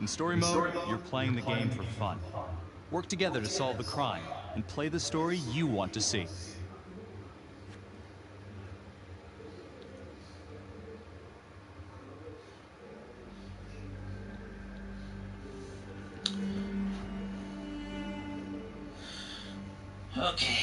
In story mode, you're playing the game for fun. Work together to solve the crime, and play the story you want to see. Okay.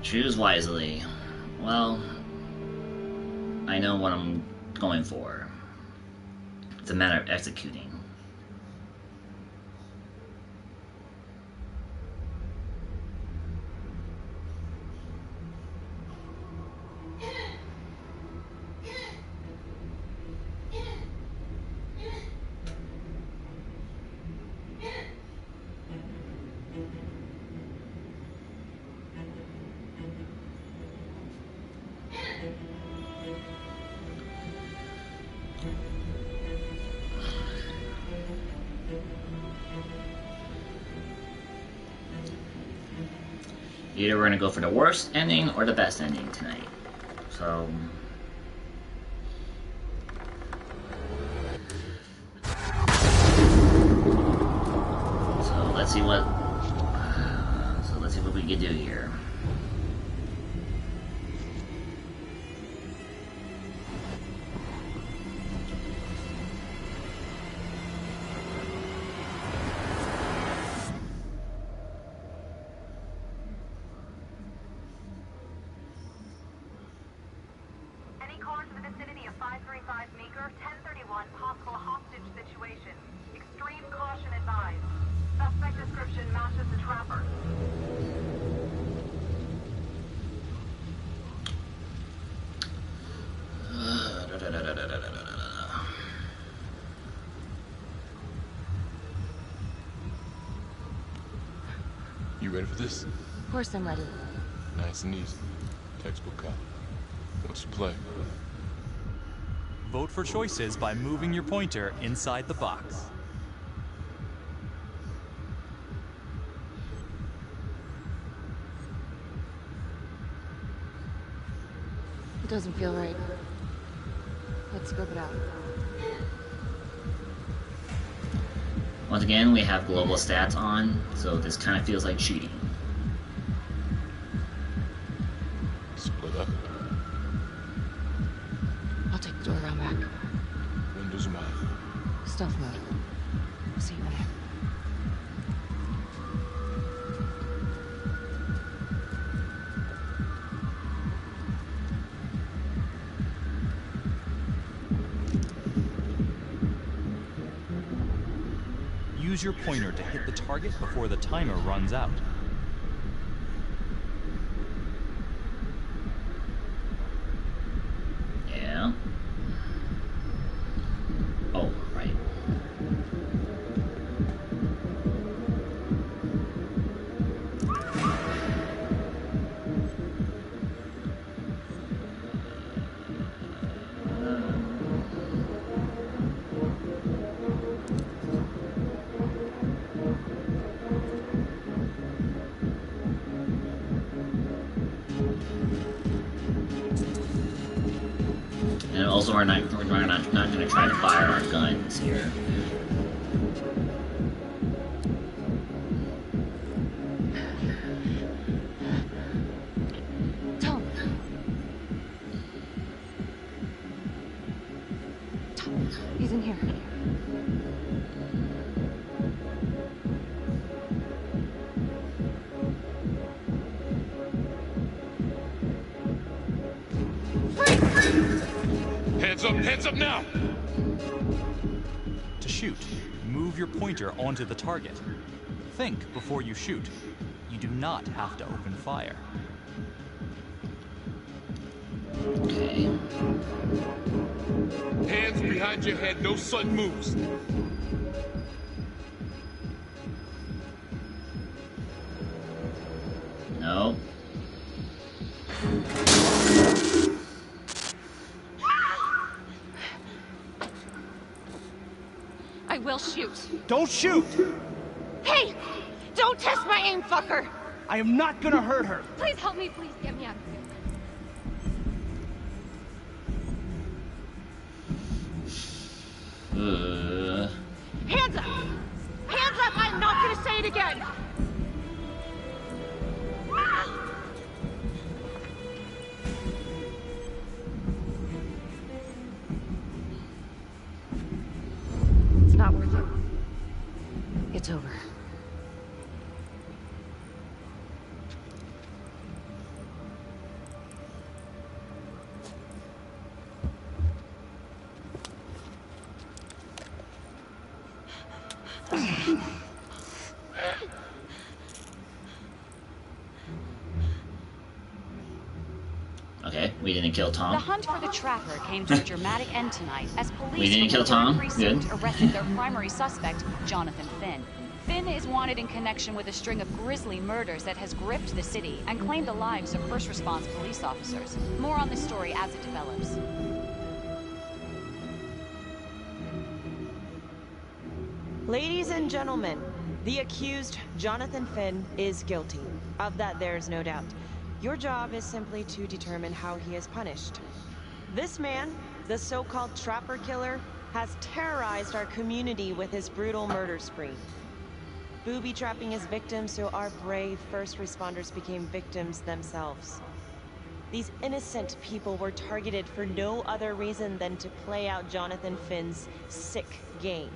Choose wisely. Well, I know what I'm going for. It's a matter of executing. Either we're gonna go for the worst ending or the best ending tonight. So let's see what we can do here. You ready for this? Of course I'm ready. Nice and easy. Textbook cop. What's your play? Vote for choices by moving your pointer inside the box. It doesn't feel right. Let's scope it out. Once again, we have global stats on, so this kind of feels like cheating. Split up. I'll take the door around back. Windows are mine. Stealth mode. See you in there. Use your pointer to hit the target before the timer runs out. Yeah. Oh, right. And also, we're not going to try to fire our guns here. Tom, he's in here. Heads up now! To shoot, move your pointer onto the target. Think before you shoot. You do not have to open fire. Okay. Hands behind your head, no sudden moves. I will shoot. Don't shoot! Hey! Don't test my aim, fucker! I am not gonna hurt her. Please help me, please get me out of here. Hands up! Hands up! I'm not gonna say it again! It's not worth it. It's over. Okay, we didn't kill Tom. The hunt for the Trapper came to a dramatic end tonight as police We didn't kill Tom? precinct Good. arrested their primary suspect, Jonathan Finn. Finn is wanted in connection with a string of grisly murders that has gripped the city and claimed the lives of first response police officers. More on this story as it develops. Ladies and gentlemen, the accused, Jonathan Finn, is guilty. Of that, there's no doubt. Your job is simply to determine how he is punished. This man, the so-called Trapper Killer, has terrorized our community with his brutal murder spree. Booby-trapping his victims so our brave first responders became victims themselves. These innocent people were targeted for no other reason than to play out Jonathan Finn's sick game.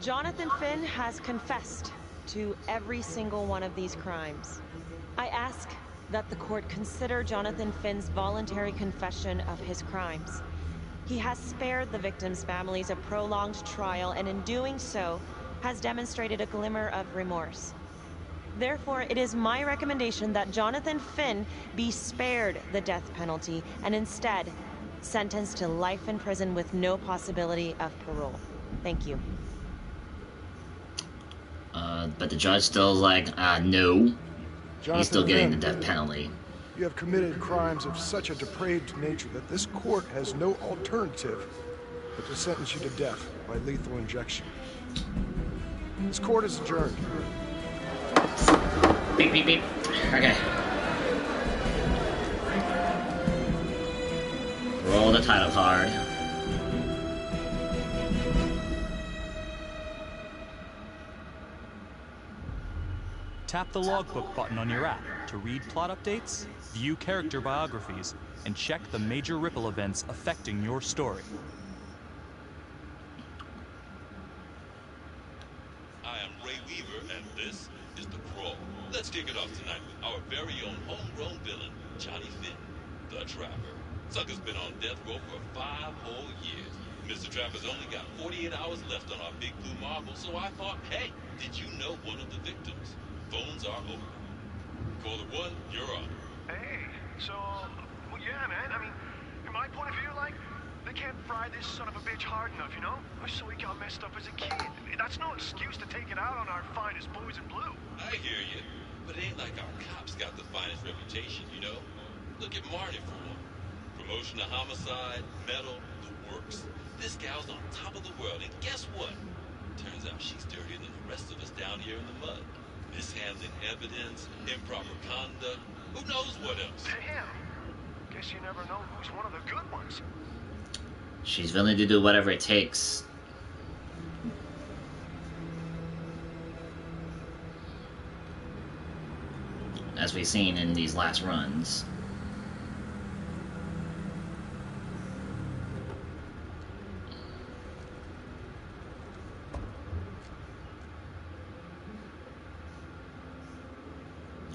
Jonathan Finn has confessed to every single one of these crimes. I ask that the court consider Jonathan Finn's voluntary confession of his crimes. He has spared the victims' families a prolonged trial, and in doing so, has demonstrated a glimmer of remorse. Therefore, it is my recommendation that Jonathan Finn be spared the death penalty and instead sentenced to life in prison with no possibility of parole. Thank you. But the judge still is like, no. Jonathan He's still getting the Finn, death penalty. you have committed crimes of such a depraved nature that this court has no alternative but to sentence you to death by lethal injection. This court is adjourned. Beep, beep, beep. Okay. Roll the title card. Tap the logbook button on your app to read plot updates, view character biographies, and check the major ripple events affecting your story. I am Ray Weaver, and this is The Crawl. Let's kick it off tonight with our very own homegrown villain, Johnny Finn, the Trapper. Sucker's been on death row for 5 whole years. Mr. Trapper's only got 48 hours left on our big blue marble, so I thought, hey, did you know one of the victims? Phones are open. Caller 1, you're on. Hey, so, well, yeah, man. I mean, from my point of view, like, they can't fry this son of a bitch hard enough, you know? So he got messed up as a kid. That's no excuse to take it out on our finest boys in blue. I hear you, but it ain't like our cops got the finest reputation, you know? Look at Marty for one. Promotion to homicide, medal, the works. This gal's on top of the world, and guess what? Turns out she's dirtier than the rest of us down here in the mud. Mishandling evidence, improper conduct, who knows what else? Damn. Guess you never know who's one of the good ones. She's willing to do whatever it takes. As we've seen in these last runs.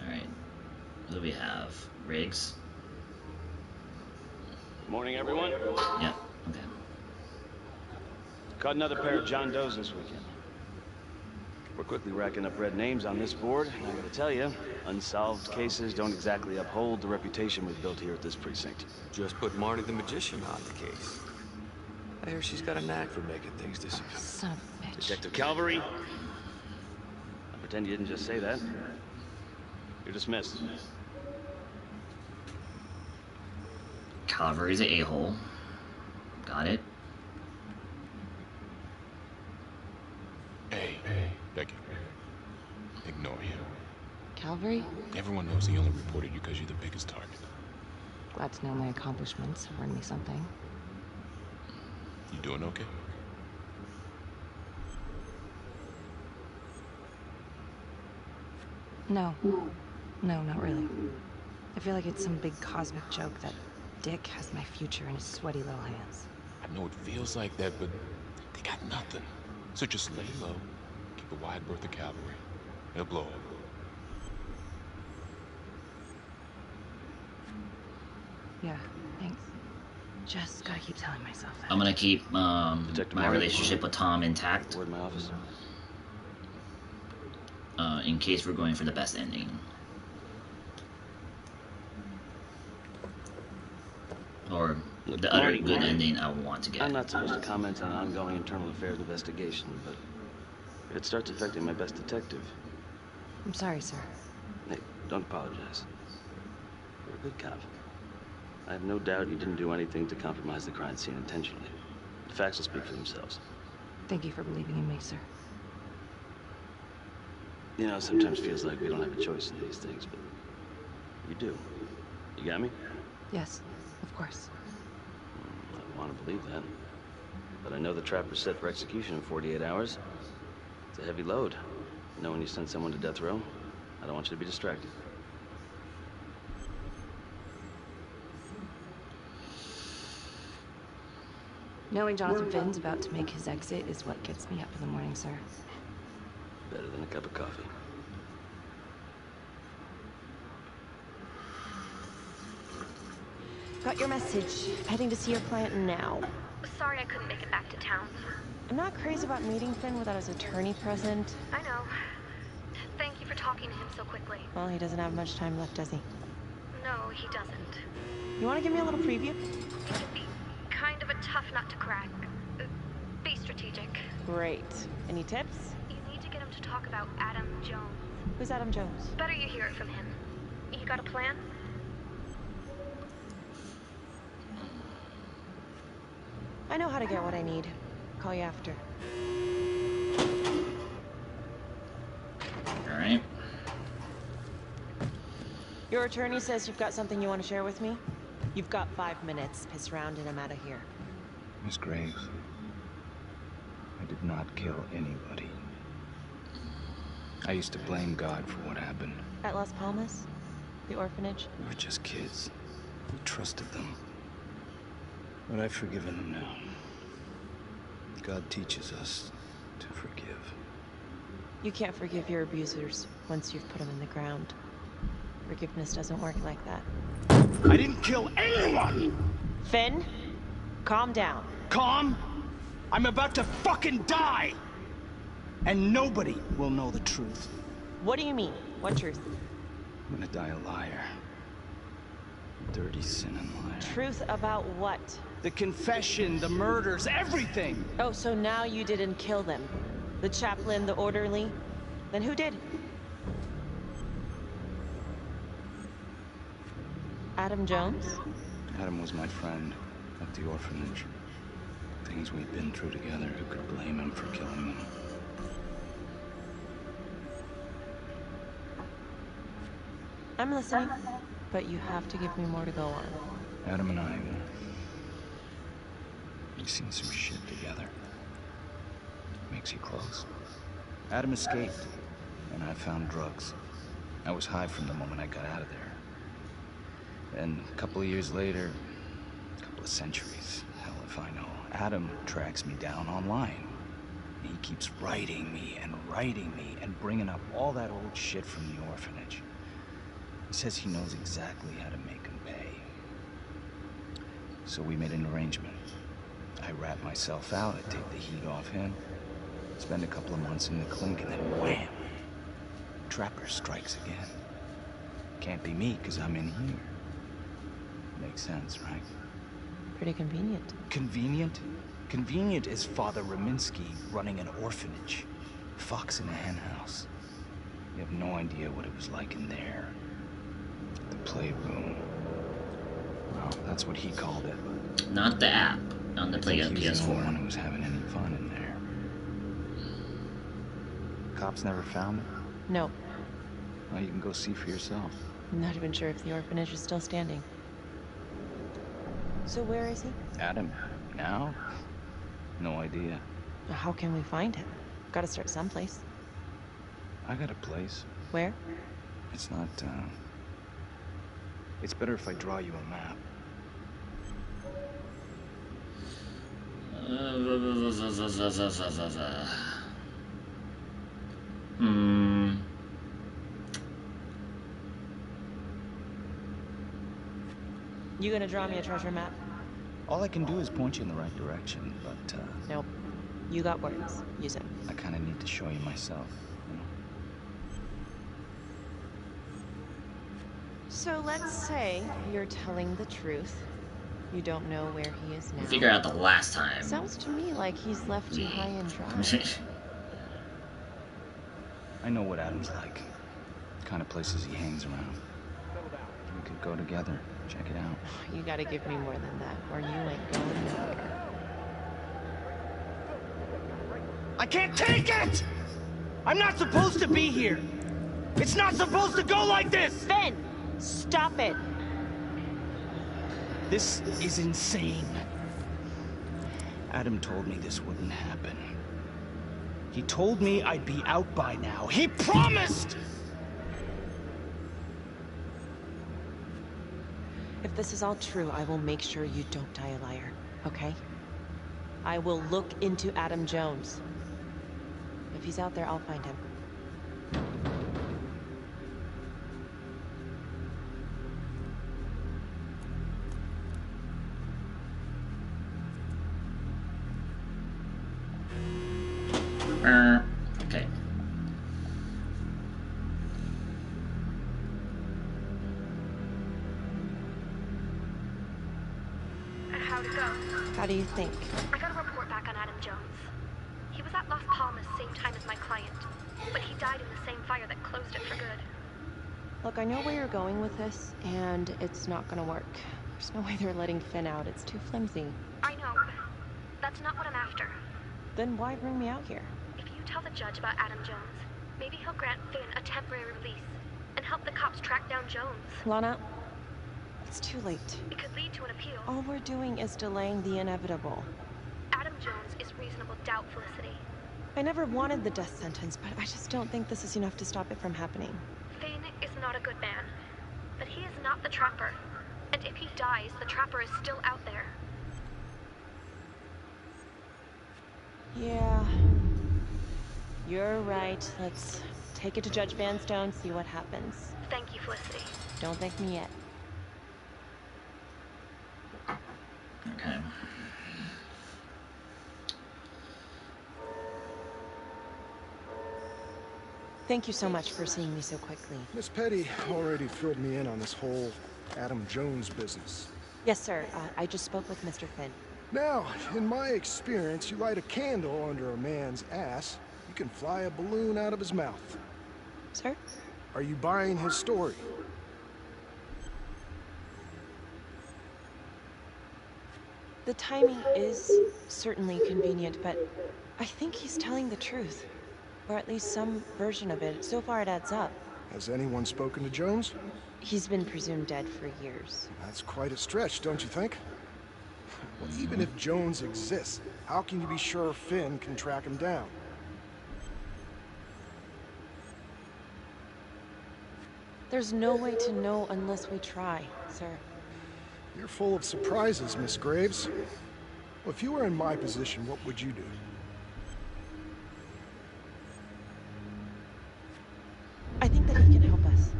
Alright. Who do we have? Riggs? Morning, everyone. Yeah, okay. Caught another pair of John Does this weekend. We're quickly racking up red names on this board, and I gotta tell you, unsolved cases don't exactly uphold the reputation we've built here at this precinct. Just put Marty the Magician on the case. I hear she's got a knack for making things disappear. Son of a bitch. Detective Calvary, I pretend you didn't just say that. You're dismissed. Calvary's an a-hole. Got it. ignore him. Calvary? Everyone knows he only reported you because you're the biggest target. Glad to know my accomplishments have earned me something. You doing okay? No. No, not really. I feel like it's some big cosmic joke that Dick has my future in his sweaty little hands. I know it feels like that, but they got nothing. So just lay low, keep a wide berth of cavalry. They'll blow up. Yeah, thanks. Just gotta keep telling myself that. I'm gonna keep my relationship with Tom intact. Word in my office. In case we're going for the best ending. Or the other good ending I would want to get. I'm not supposed to comment on ongoing internal affairs investigation, but if it starts affecting my best detective... I'm sorry, sir. Hey, don't apologize. You're a good cop. I have no doubt you didn't do anything to compromise the crime scene intentionally. The facts will speak for themselves. Thank you for believing in me, sir. You know, it sometimes feels like we don't have a choice in these things, but you do. You got me? Yes, of course. I want to believe that. But I know the trapper's set for execution in 48 hours. It's a heavy load. Knowing you send someone to death row, I don't want you to be distracted. Knowing Jonathan Finn's about to make his exit is what gets me up in the morning, sir. Better than a cup of coffee. Got your message. Heading to see your client now. Sorry I couldn't make it back to town. I'm not crazy about meeting Finn without his attorney present. I know. Thank you for talking to him so quickly. Well, he doesn't have much time left, does he? No, he doesn't. You want to give me a little preview? It can be kind of a tough nut to crack. Be strategic. Great. Any tips? You need to get him to talk about Adam Jones. Who's Adam Jones? Better you hear it from him. You got a plan? I know how to get what I need. Call you after. Alright. Your attorney says you've got something you want to share with me? You've got 5 minutes. Piss around and I'm out of here. Miss Graves, I did not kill anybody. I used to blame God for what happened. At Las Palmas? The orphanage? We were just kids. We trusted them. But I've forgiven them now. God teaches us to forgive. You can't forgive your abusers once you've put them in the ground. Forgiveness doesn't work like that. I didn't kill anyone! Finn, calm down. Calm? I'm about to fucking die! And nobody will know the truth. What do you mean? What truth? I'm gonna die a liar. Dirty, sinning liar. Truth about what? The confession, the murders, everything! Oh, so now you didn't kill them? The chaplain, the orderly? Then who did? Adam Jones? Adam was my friend at the orphanage. Things we'd been through together, who could blame him for killing them? I'm listening, but you have to give me more to go on. Adam and I, we've seen some shit together. Makes you close. Adam escaped, and I found drugs. I was high from the moment I got out of there. And a couple of years later, a couple of centuries, hell if I know, Adam tracks me down online. He keeps writing me and bringing up all that old shit from the orphanage. He says he knows exactly how to make him pay. So we made an arrangement. I rat myself out, I take the heat off him, spend a couple of months in the clink, and then wham! Trapper strikes again. Can't be me, because I'm in here. Makes sense, right? Pretty convenient. Convenient? Convenient is Father Raminsky running an orphanage. Fox in a hen house. You have no idea what it was like in there. The playroom. Well, that's what he called it. Not the app on the play on He was the only PS4. one who was having any fun in there. Cops never found him? No. Well, you can go see for yourself. I'm not even sure if the orphanage is still standing. So where is he? Adam, now? No idea. How can we find him? Gotta start someplace. I got a place. Where? It's not, It's better if I draw you a map. You gonna draw me a treasure map? All I can do is point you in the right direction, but, Nope. You got words. Use them. I kinda need to show you myself, you know? So let's say you're telling the truth. You don't know where he is now. Figure out the last time. Sounds to me like he's left you high and dry. I know what Adam's like. The kind of places he hangs around. We could go together. Check it out. You gotta give me more than that, or you ain't going nowhere. I can't take it! I'm not supposed to be here! It's not supposed to go like this! Finn! Stop it! This is insane. Adam told me this wouldn't happen. He told me I'd be out by now. He promised! If this is all true, I will make sure you don't die a liar, okay? I will look into Adam Jones. If he's out there, I'll find him. Okay. How'd it go? How do you think? I got a report back on Adam Jones. He was at Las Palmas same time as my client, but he died in the same fire that closed it for good. Look, I know where you're going with this, and it's not gonna work. There's no way they're letting Finn out. It's too flimsy. I know. That's not what I'm after. Then why bring me out here? If you tell the judge about Adam Jones, maybe he'll grant Finn a temporary release and help the cops track down Jones. Lana, it's too late. It could lead to an appeal. All we're doing is delaying the inevitable. Adam Jones is reasonable doubt, Felicity. I never wanted the death sentence, but I just don't think this is enough to stop it from happening. Finn is not a good man, but he is not the Trapper. And if he dies, the Trapper is still out there. Yeah. You're right. Let's take it to Judge Vanstone, see what happens. Thank you, Felicity. Don't thank me yet. Okay. Thank you so much for seeing me so quickly. Miss Petty already filled me in on this whole Adam Jones business. Yes, sir. I just spoke with Mr. Finn. Now, in my experience, you light a candle under a man's ass, you can fly a balloon out of his mouth. Sir? Are you buying his story? The timing is certainly convenient, but I think he's telling the truth. Or at least some version of it. So far it adds up. Has anyone spoken to Jones? He's been presumed dead for years. That's quite a stretch, don't you think? Well, even if Jones exists, how can you be sure Finn can track him down? There's no way to know unless we try, sir. You're full of surprises, Miss Graves. Well, if you were in my position, what would you do? I think that he can help us.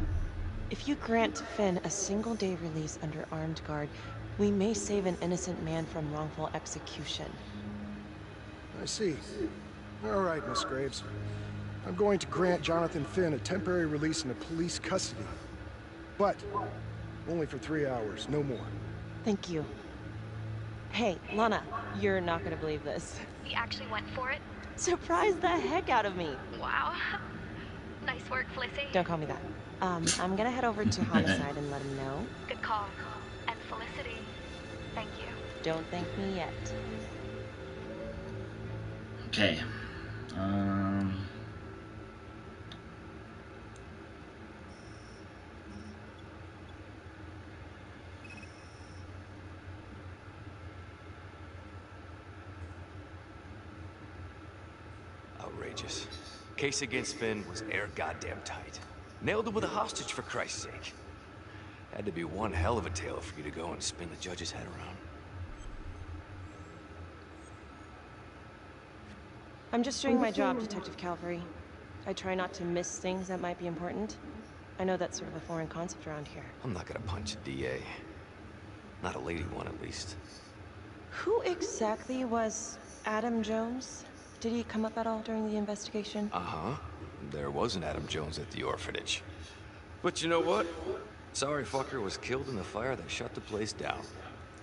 If you grant Finn a single-day release under armed guard, we may save an innocent man from wrongful execution. I see. All right, Miss Graves. I'm going to grant Jonathan Finn a temporary release into police custody. But only for 3 hours, no more. Thank you. Hey, Lana, you're not gonna believe this. He actually went for it? Surprised the heck out of me. Wow. Nice work, Felicity. Don't call me that. I'm gonna head over to Homicide and let him know. Good call. And Felicity, thank you. Don't thank me yet. Okay. outrageous. Case against Finn was air goddamn tight. Nailed him with a hostage, for Christ's sake. Had to be one hell of a tale for you to go and spin the judge's head around. I'm just doing my job, Detective Calvary. I try not to miss things that might be important. I know that's sort of a foreign concept around here. I'm not gonna punch a DA. Not a lady one, at least. Who exactly was Adam Jones? Did he come up at all during the investigation? Uh-huh. There was an Adam Jones at the orphanage. But you know what? Sorry fucker was killed in the fire that shut the place down.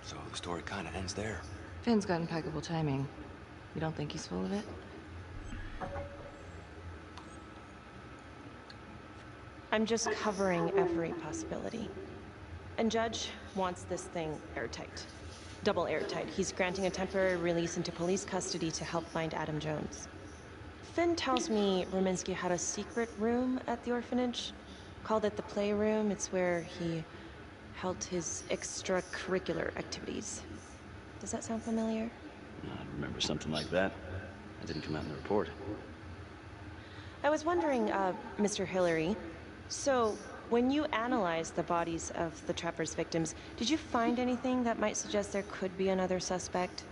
So the story kinda ends there. Finn's got impeccable timing. You don't think he's full of it? I'm just covering every possibility. And Judge wants this thing airtight. Double airtight. He's granting a temporary release into police custody to help find Adam Jones. Finn tells me Rominsky had a secret room at the orphanage. Called it the playroom. It's where he held his extracurricular activities. Does that sound familiar? I remember something like that. That didn't come out in the report. I was wondering, Mr. Hillary, so when you analyzed the bodies of the Trapper's victims, did you find anything that might suggest there could be another suspect?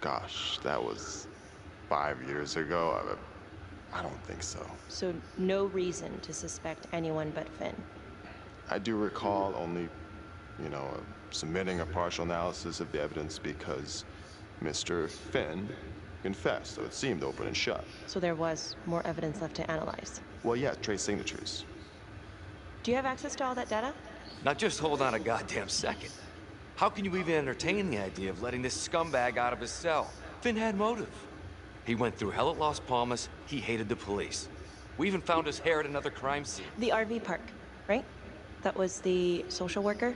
Gosh, that was 5 years ago. I don't think so. So no reason to suspect anyone but Finn? I do recall only, submitting a partial analysis of the evidence because Mr. Finn confessed, so it seemed open and shut. So there was more evidence left to analyze? Well, yeah, trace signatures. Do you have access to all that data? Now just hold on a goddamn second. How can you even entertain the idea of letting this scumbag out of his cell? Finn had motive. He went through hell at Las Palmas, he hated the police. We even found his hair at another crime scene. The RV park, right? That was the social worker?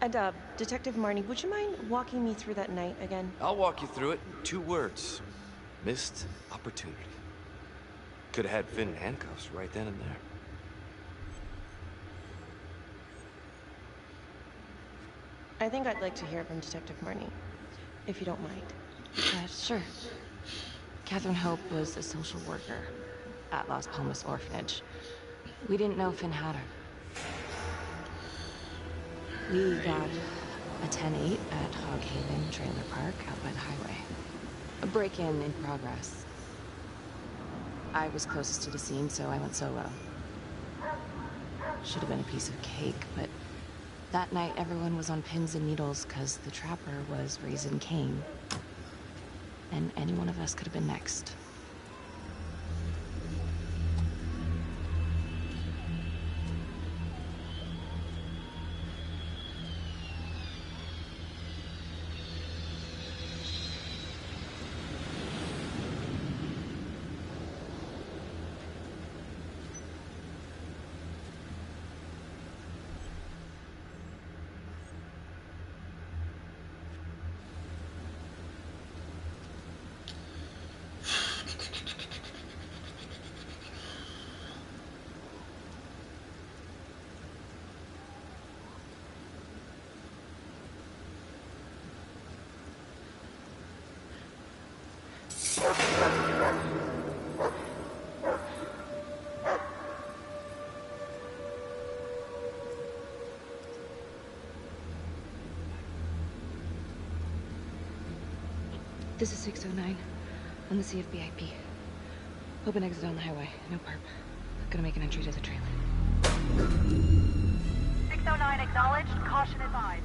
And, Detective Marnie, would you mind walking me through that night again? I'll walk you through it in 2 words. Missed opportunity. Could have had Finn in handcuffs right then and there. I think I'd like to hear from Detective Marnie, if you don't mind. Sure. Catherine Hope was a social worker at Las Palmas Orphanage. We didn't know Finn had her. We got a 10-8 at Hog Haven Trailer Park out by the highway. A break-in in progress. I was closest to the scene, so I went solo. Should have been a piece of cake, but that night everyone was on pins and needles because the Trapper was raising Cain. And any one of us could have been next. This is 609 on the CFBIP. Open exit on the highway. No perp. Gonna make an entry to the trailer. 609 acknowledged. Caution advised.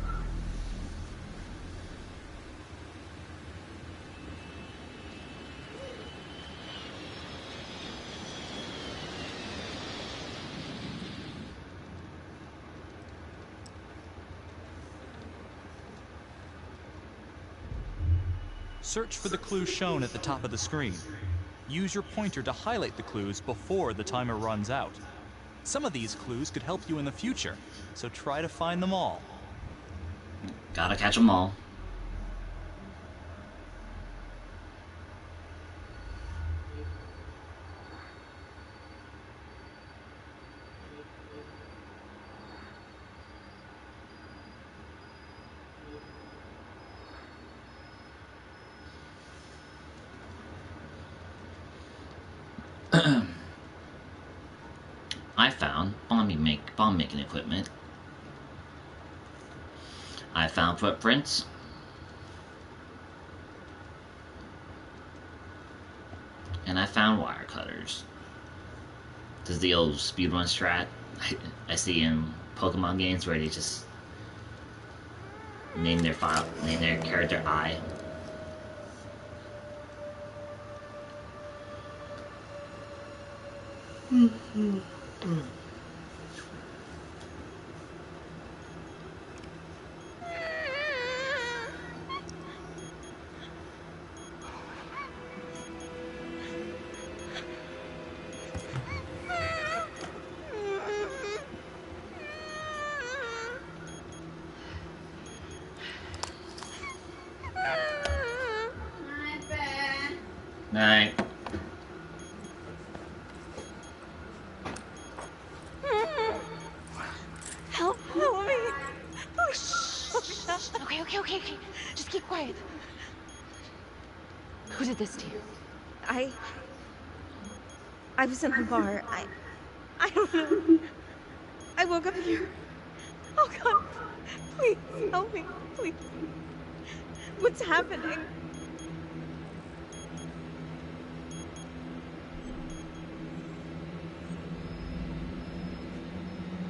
Search for the clues shown at the top of the screen. Use your pointer to highlight the clues before the timer runs out. Some of these clues could help you in the future, so try to find them all. Gotta catch them all. I found bomb making equipment. I found footprints. And I found wire cutters. This is the old speedrun strat I see in Pokemon games where they just name their character I. Night. Help me. Oh, shh. Okay. Just keep quiet. Who did this to you? I was in the bar. I don't know. I woke up here. Oh, God. Please, help me. Please. What's happening?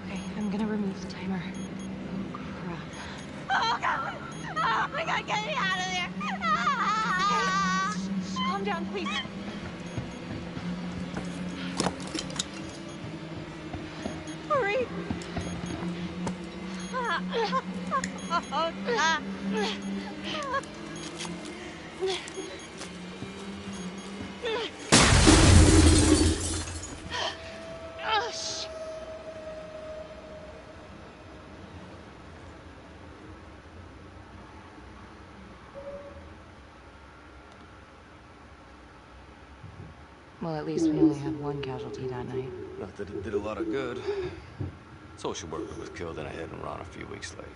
Okay, I'm gonna remove the timer. Oh, crap. Oh, God. Oh, my God, get me out of there. Shh, calm down, please. Hurry. Oh, God. Oh, shit. Well, at least we only had one casualty that night. Not that it did a lot of good. Social worker was killed in a hit and run a few weeks later.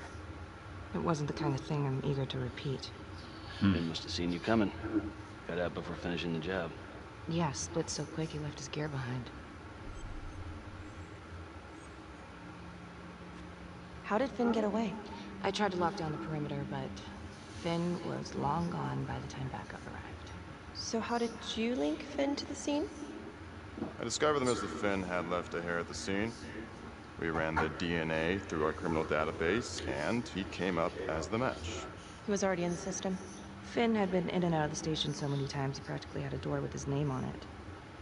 It wasn't the kind of thing I'm eager to repeat. They must have seen you coming. Got out before finishing the job. Yeah, split so quick he left his gear behind. How did Finn get away? I tried to lock down the perimeter, but Finn was long gone by the time backup arrived. So how did you link Finn to the scene? I discovered that Mr. Finn had left a hair at the scene. We ran the DNA through our criminal database, and he came up as the match. He was already in the system. Finn had been in and out of the station so many times he practically had a door with his name on it.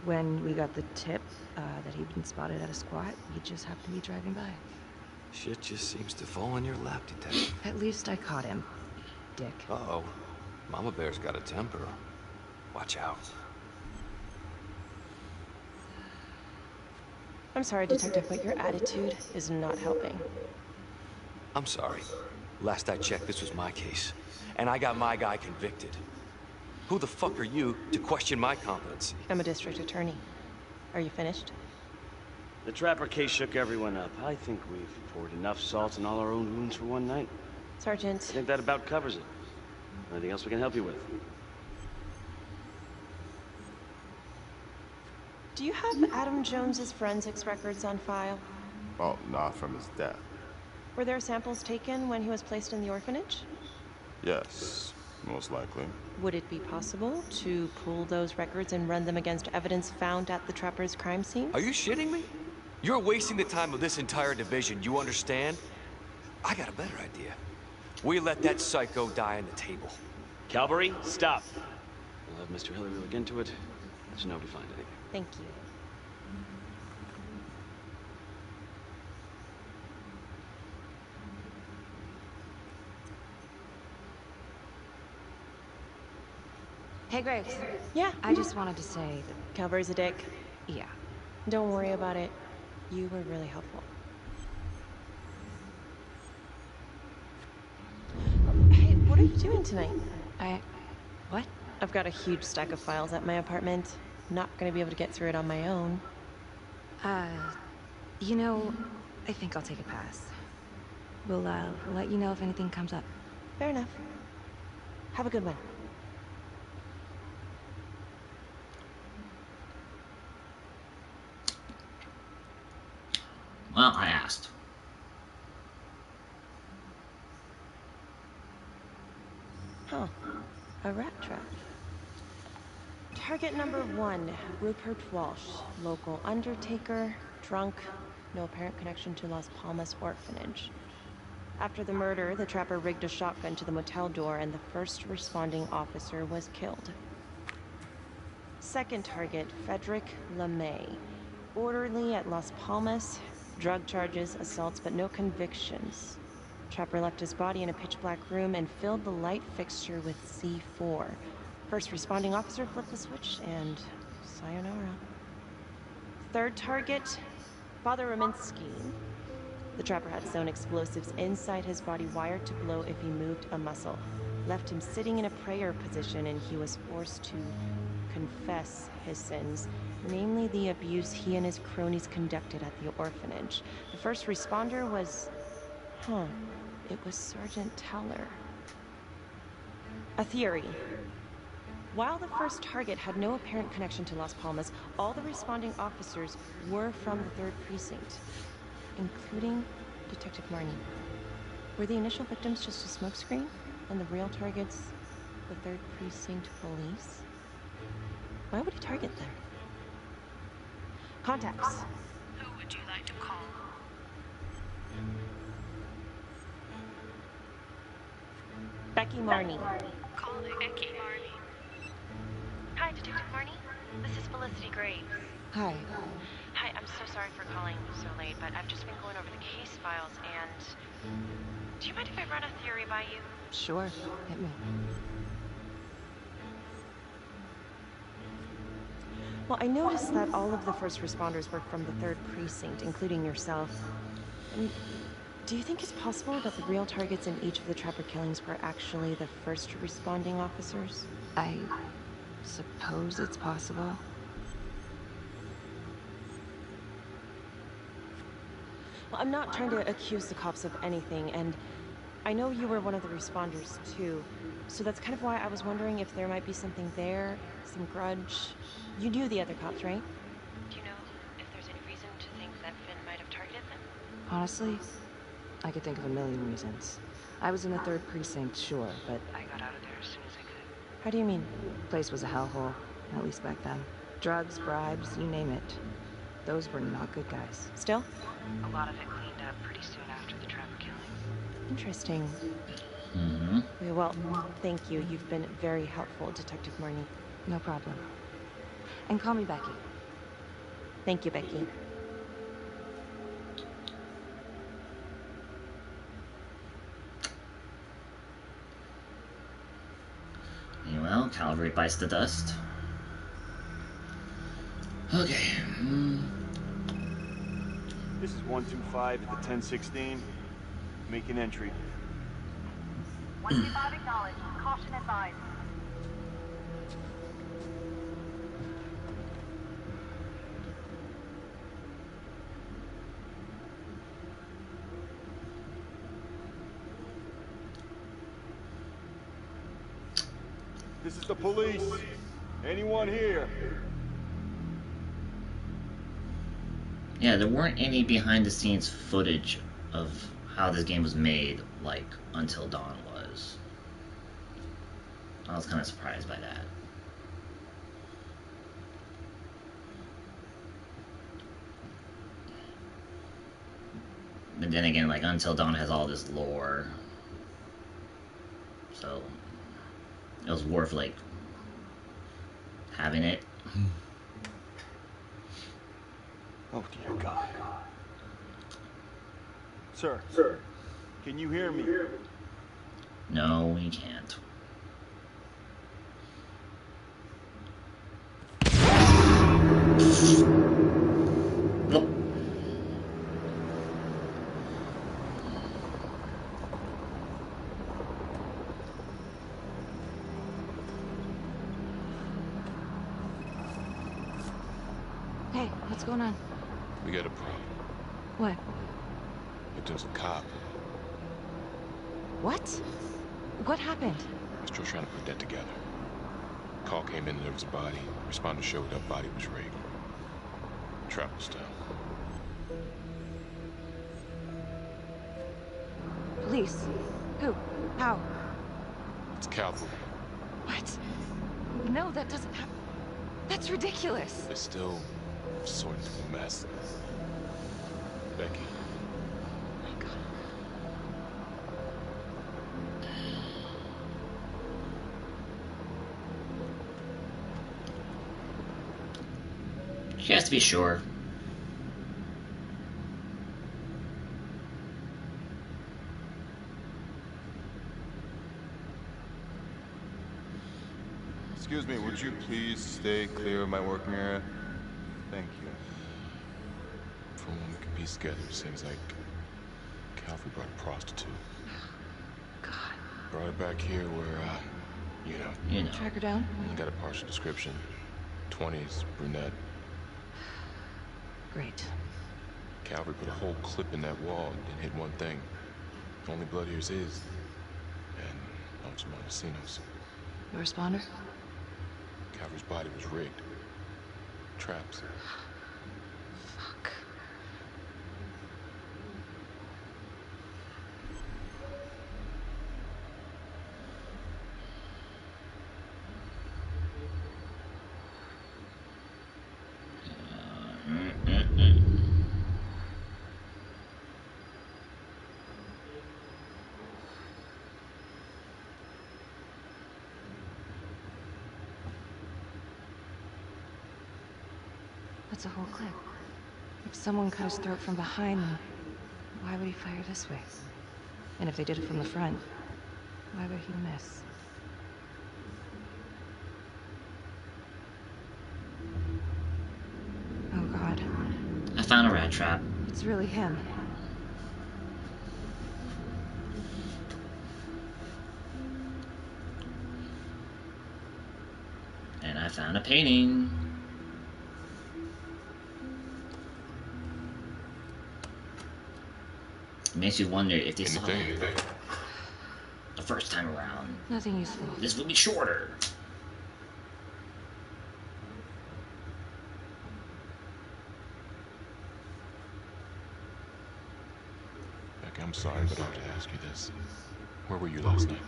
When we got the tip that he'd been spotted at a squat, he just happened to be driving by. Shit just seems to fall on your lap, Detective. At least I caught him, dick. Uh-oh. Mama Bear's got a temper. Watch out. I'm sorry, Detective, but your attitude is not helping. I'm sorry. Last I checked, this was my case. And I got my guy convicted. Who the fuck are you to question my competency? I'm a district attorney. Are you finished? The Trapper case shook everyone up. I think we've poured enough salt in all our own wounds for one night. Sergeant. I think that about covers it. Anything else we can help you with? Do you have Adam Jones's forensics records on file? Well, not from his death. Were there samples taken when he was placed in the orphanage? Yes, most likely. Would it be possible to pull those records and run them against evidence found at the Trapper's crime scene? Are you shitting me? You're wasting the time of this entire division, you understand? I got a better idea. We let that psycho die on the table. Calvary, stop. We'll have Mr. Hillary look into it. Let you know if we find anything. Thank you. Hey, Graves. Yeah? I just wanted to say that... Calvary's a dick. Yeah. Don't worry about it. You were really helpful. Hey, what are you doing tonight? What? I've got a huge stack of files at my apartment. Not gonna be able to get through it on my own. You know, I think I'll take a pass. We'll let you know if anything comes up. Fair enough. Have a good one. Well, I asked. Huh. A rat trap. Target number 1, Rupert Walsh, local undertaker, drunk, no apparent connection to Las Palmas orphanage. After the murder, the trapper rigged a shotgun to the motel door and the first responding officer was killed. Second target, Frederick LeMay, orderly at Las Palmas, drug charges, assaults, but no convictions. Trapper left his body in a pitch-black room and filled the light fixture with C4. First responding officer flipped the switch and sayonara. Third target, Father Rominsky. The trapper had sewn explosives inside his body wired to blow if he moved a muscle. Left him sitting in a prayer position and he was forced to confess his sins, namely the abuse he and his cronies conducted at the orphanage. The first responder was... it was Sergeant Teller. A theory. While the first target had no apparent connection to Las Palmas, all the responding officers were from the 3rd Precinct, including Detective Marnie. Were the initial victims just a smokescreen, and the real targets the 3rd Precinct police? Why would he target them? Contacts. Who would you like to call? Becky Marnie. Calling Becky Marnie. Hi, Detective Marnie. This is Felicity Graves. Hi. Hi, I'm so sorry for calling so late, but I've just been going over the case files and... Do you mind if I run a theory by you? Sure, hit me. Well, I noticed that all of the first responders were from the 3rd Precinct, including yourself. Do you think it's possible that the real targets in each of the trapper killings were actually the first responding officers? I suppose it's possible. Well, I'm not trying to accuse the cops of anything, and I know you were one of the responders, too. So that's kind of why I was wondering if there might be something there, some grudge. You knew the other cops, right? Do you know if there's any reason to think that Finn might have targeted them? Honestly, I could think of a million reasons. I was in the 3rd Precinct, sure, but I got out of there as soon as I could. How do you mean? place was a hellhole, at least back then. Drugs, bribes, you name it. Those were not good guys. Still? A lot of it cleaned up pretty soon after the trapper killings. Interesting. Well, thank you. You've been very helpful, Detective Marnie. No problem. And call me Becky. Thank you, Becky. Well, Calvary bites the dust. Okay. This is 125 at the 1016. Make an entry. 125 acknowledged. Caution advised. This is the police. Anyone here? Yeah, there weren't any behind-the-scenes footage of how this game was made, like, Until Dawn was. I was kind of surprised by that. But then again, like, Until Dawn has all this lore. So, it was worth, like, having it. Oh, dear God. Sir, can you hear me? No, we can't. Oh. Hey, what's going on? We got a problem. What? Victim's a cop. What? What happened? I'm still trying to put that together. Call came in and there was a body. Responder showed up, body was rigged. Trapper style. police. Who? How? It's cavalry. What? No, that doesn't happen. That's ridiculous. They're still sorting through the mess. Becky. Oh my God. She has to be sure. Excuse me, would you please stay clear of my working area? Thank you. From what we can piece together, it seems like Calvary brought a prostitute. God. Brought her back here where, You know. Track her down? Only got a partial description. 20s, brunette. Great. Calvary put a whole clip in that wall and didn't hit one thing. Only blood here's his. And Los Montesinos. You a responder? Calvary's body was rigged. Traps. Fuck. That's a whole clip. If someone cut his throat from behind, then why would he fire this way? And if they did it from the front, why would he miss? Oh God. I found a rat trap. It's really him. And I found a painting. It makes you wonder if they saw that the first time around. Nothing useful. This would be shorter. Becky, I'm sorry, but I have to ask you this. Where were you last night?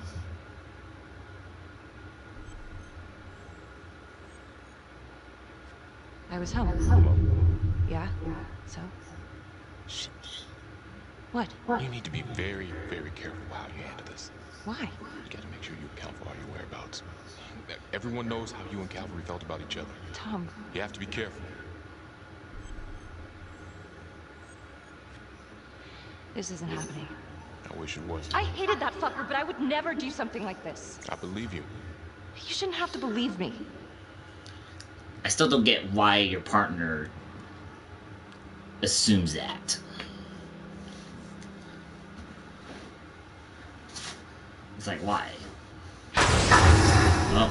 I was home. Yeah? So? Shit. What? You need to be very, very careful how you handle this. Why? You gotta make sure you account for all your whereabouts. Everyone knows how you and Calvary felt about each other. Tom. You have to be careful. This isn't happening. I wish it was. I hated that fucker, but I would never do something like this. I believe you. You shouldn't have to believe me. I still don't get why your partner assumes that. It's like, why? Oh.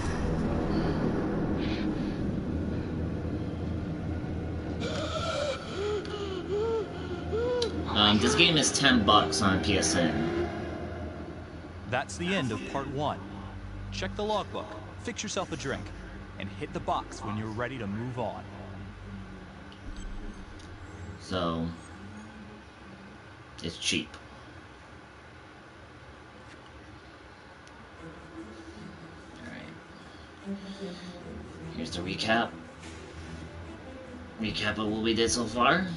This game is $10 on PSN. That's the end of part 1. Check the logbook, fix yourself a drink, and hit the box when you're ready to move on. So, it's cheap. Alright. Here's the recap. Recap of what we did so far.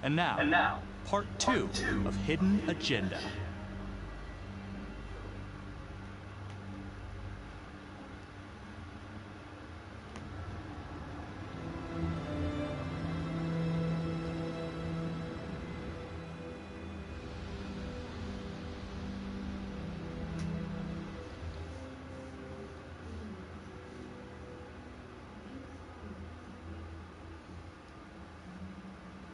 And now, part 2 of Hidden Agenda.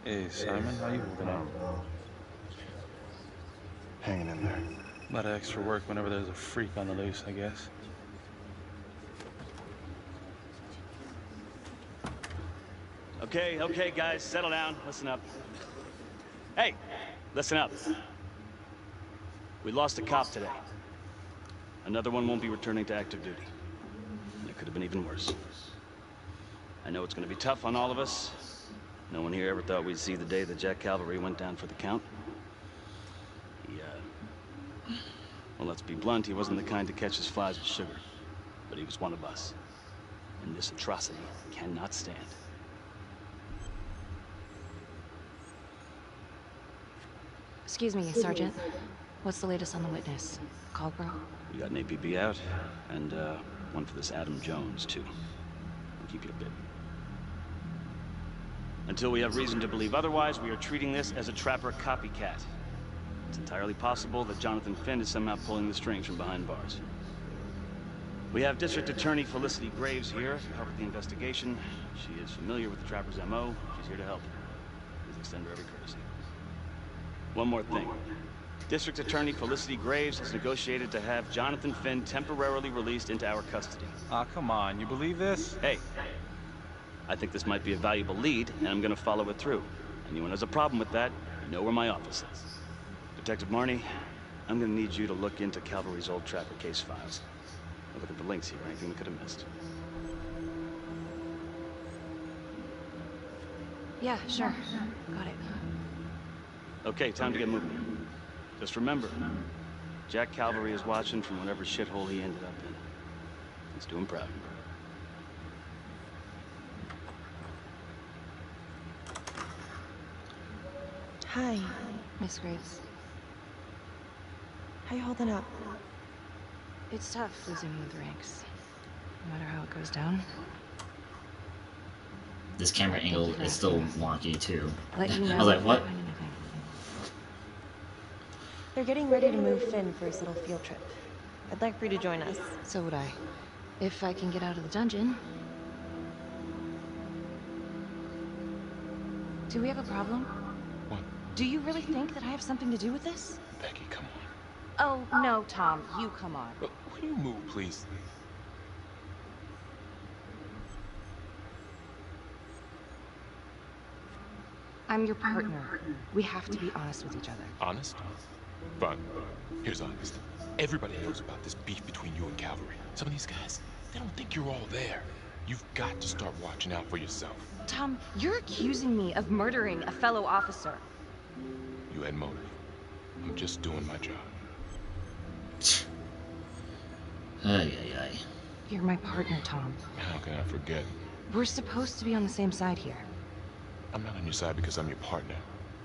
Hey, Simon, how you holding up? Hanging in there. A lot of extra work whenever there's a freak on the loose, I guess. Okay, guys, settle down. Listen up. Hey, listen up. We lost a cop today. Another one won't be returning to active duty. And it could have been even worse. I know it's going to be tough on all of us. No one here ever thought we'd see the day that Jack Calvary went down for the count. Well, let's be blunt, he wasn't the kind to catch his flies with sugar. But he was one of us. And this atrocity cannot stand. Excuse me, Sergeant. What's the latest on the witness? Caldwell? We got an APB out, and one for this Adam Jones, too. I'll keep you updated. Until we have reason to believe otherwise, we are treating this as a Trapper copycat. It's entirely possible that Jonathan Finn is somehow pulling the strings from behind bars. We have District Attorney Felicity Graves here to help with the investigation. She is familiar with the Trapper's MO. She's here to help. Please extend her every courtesy. One more thing. District Attorney Felicity Graves has negotiated to have Jonathan Finn temporarily released into our custody. Aw, come on. You believe this? Hey, I think this might be a valuable lead, and I'm gonna follow it through. Anyone has a problem with that, you know where my office is. Detective Marnie, I'm gonna need you to look into Calvary's old Trapper case files. I'll look at the links here, anything we could have missed. Yeah, sure. Got it. Okay, time to get moving. Just remember, Jack Calvary is watching from whatever shithole he ended up in. Let's do him proud. Hi. Miss Graves. How you holding up? It's tough losing you with ranks. No matter how it goes down. This camera angle is still wonky too. Let you know I was like, what? They're getting ready to move Finn for his little field trip. I'd like for you to join us. So would I. If I can get out of the dungeon. Do we have a problem? What? Do you really think that I have something to do with this? Becky, come on. Oh, no, Tom. You come on. Will you move, please? I'm your partner. We have to be honest with each other. Honest? Fine. Here's honest. Everybody knows about this beef between you and Calvary. Some of these guys, they don't think you're all there. You've got to start watching out for yourself. Tom, you're accusing me of murdering a fellow officer. You had motive. I'm just doing my job. Ay, ay, ay. You're my partner, Tom. How can I forget? We're supposed to be on the same side here. I'm not on your side because I'm your partner.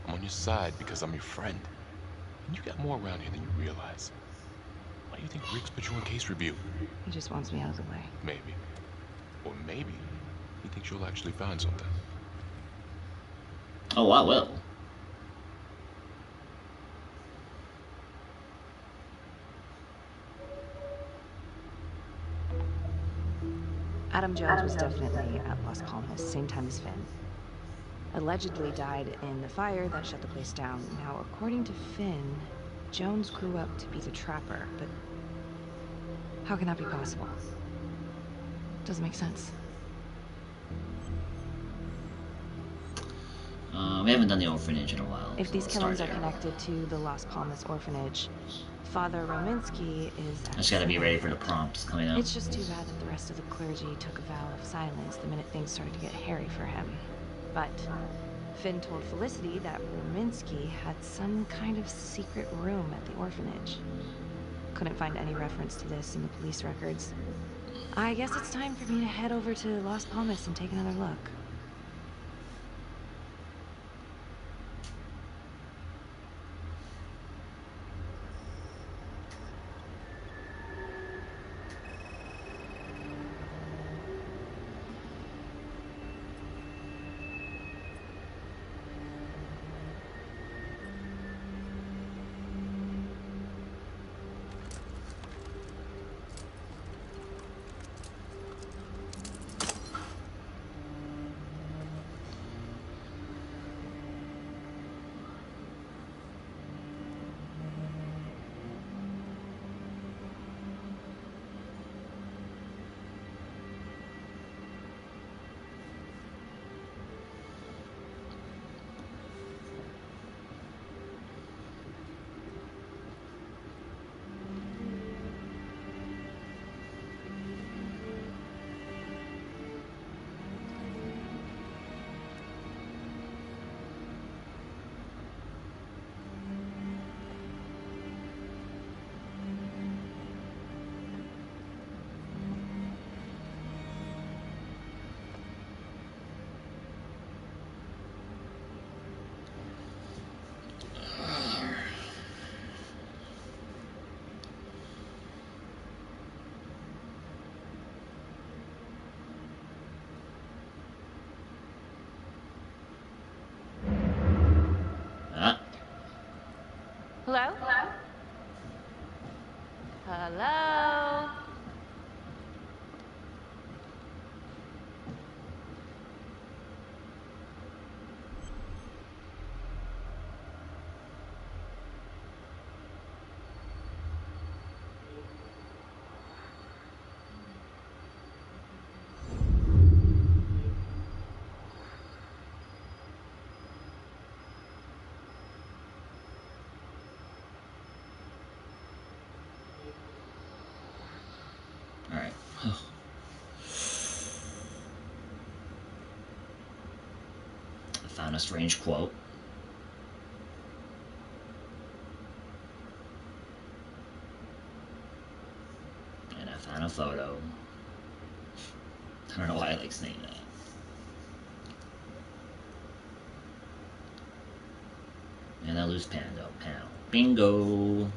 I'm on your side because I'm your friend. And you got more around here than you realize. Why do you think Riggs put you in case review? He just wants me out of the way. Maybe. Or maybe he thinks you'll actually find something. Oh, I will. Adam Jones was definitely at Las Palmas, same time as Finn. Allegedly died in the fire that shut the place down. Now, according to Finn, Jones grew up to be the Trapper, but how can that be possible? Doesn't make sense. We haven't done the orphanage in a while. If so these let's killings are start there. connected to the Las Palmas orphanage, Father Rominsky is... I just gotta be ready for the prompts coming up. It's just too bad that the rest of the clergy took a vow of silence the minute things started to get hairy for him. But Finn told Felicity that Rominsky had some kind of secret room at the orphanage. Couldn't find any reference to this in the police records. I guess it's time for me to head over to Las Palmas and take another look. Hello? Hello? Alright. I found a strange quote. And I found a photo. I don't know why I like saying that. And a loose panel. Bingo!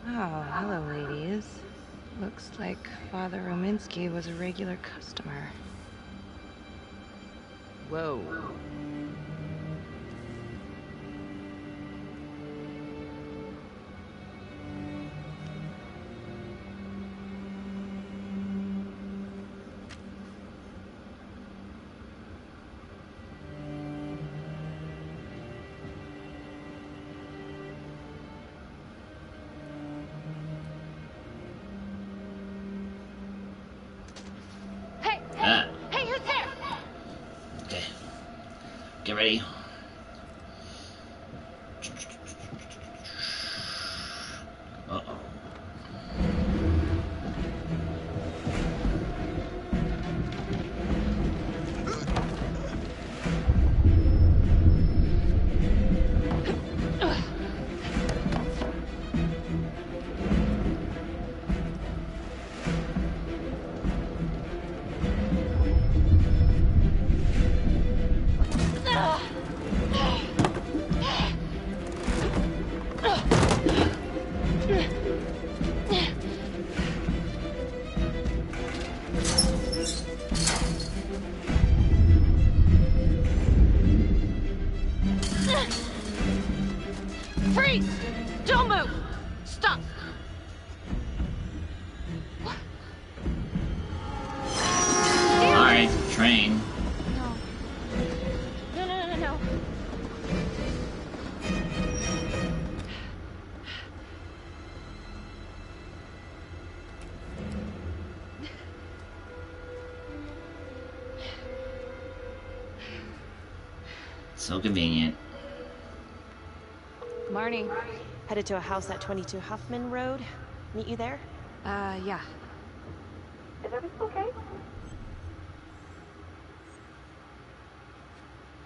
Oh, hello, ladies. Looks like Father Rominsky was a regular customer. Whoa. Hey, who's there? Okay. Get ready. Uh-oh. Freeze! Don't move! Stop! Alright, train. No. So convenient. Marnie. Headed to a house at 22 Huffman Road. Meet you there? Yeah. Is everything okay?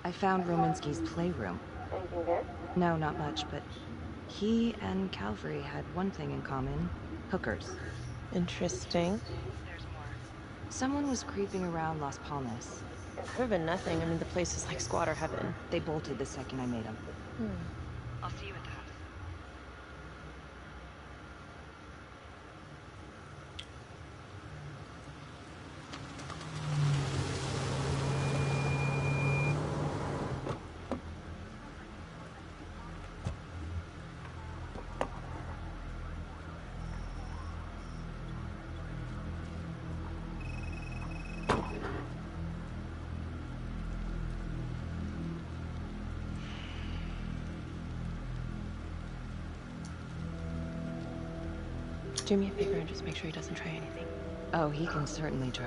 I found Rominsky's playroom. Anything there? No, not much, but he and Calvary had one thing in common. Hookers. Interesting. Someone was creeping around Las Palmas. It could have been nothing. I mean, the place is like squatter heaven. They bolted the second I made them. I'll see you at the house. Do me a favor and just make sure he doesn't try anything. Oh, he can certainly try.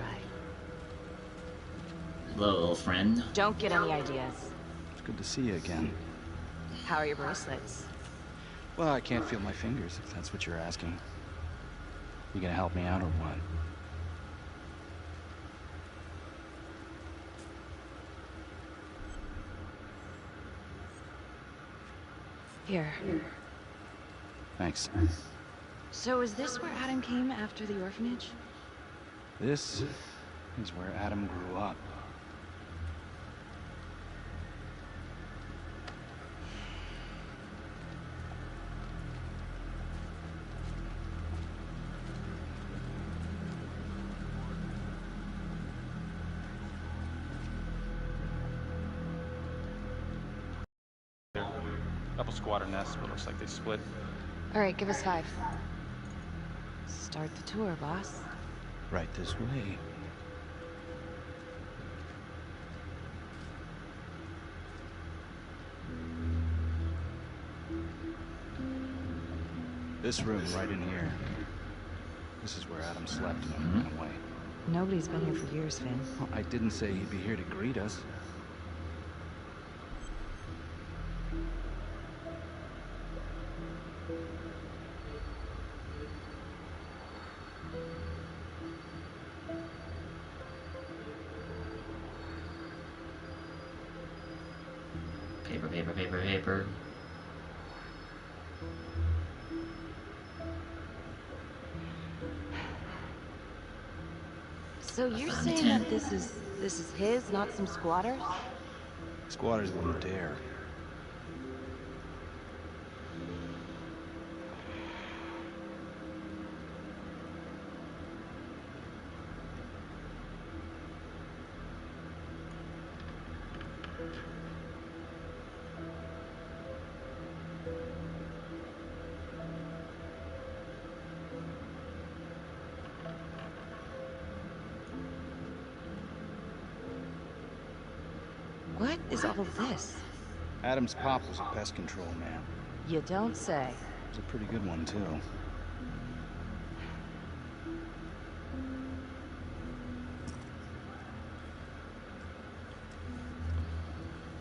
Hello, old friend. Don't get any ideas. It's good to see you again. How are your bracelets? Well, I can't feel my fingers, if that's what you're asking. You gonna help me out or what? Here. Thanks. So is this where Adam came after the orphanage? This is where Adam grew up. Couple squatter nests, but looks like they split. All right, give us 5. Start the tour, boss. Right this way. This room right in here. This is where Adam slept when he ran away. Nobody's been here for years, Finn. Well, I didn't say he'd be here to greet us. Paper. So you're saying that this is his, not some squatters? Squatters wouldn't dare. What is all of this? Adam's pop was a pest control man. You don't say. It was a pretty good one, too.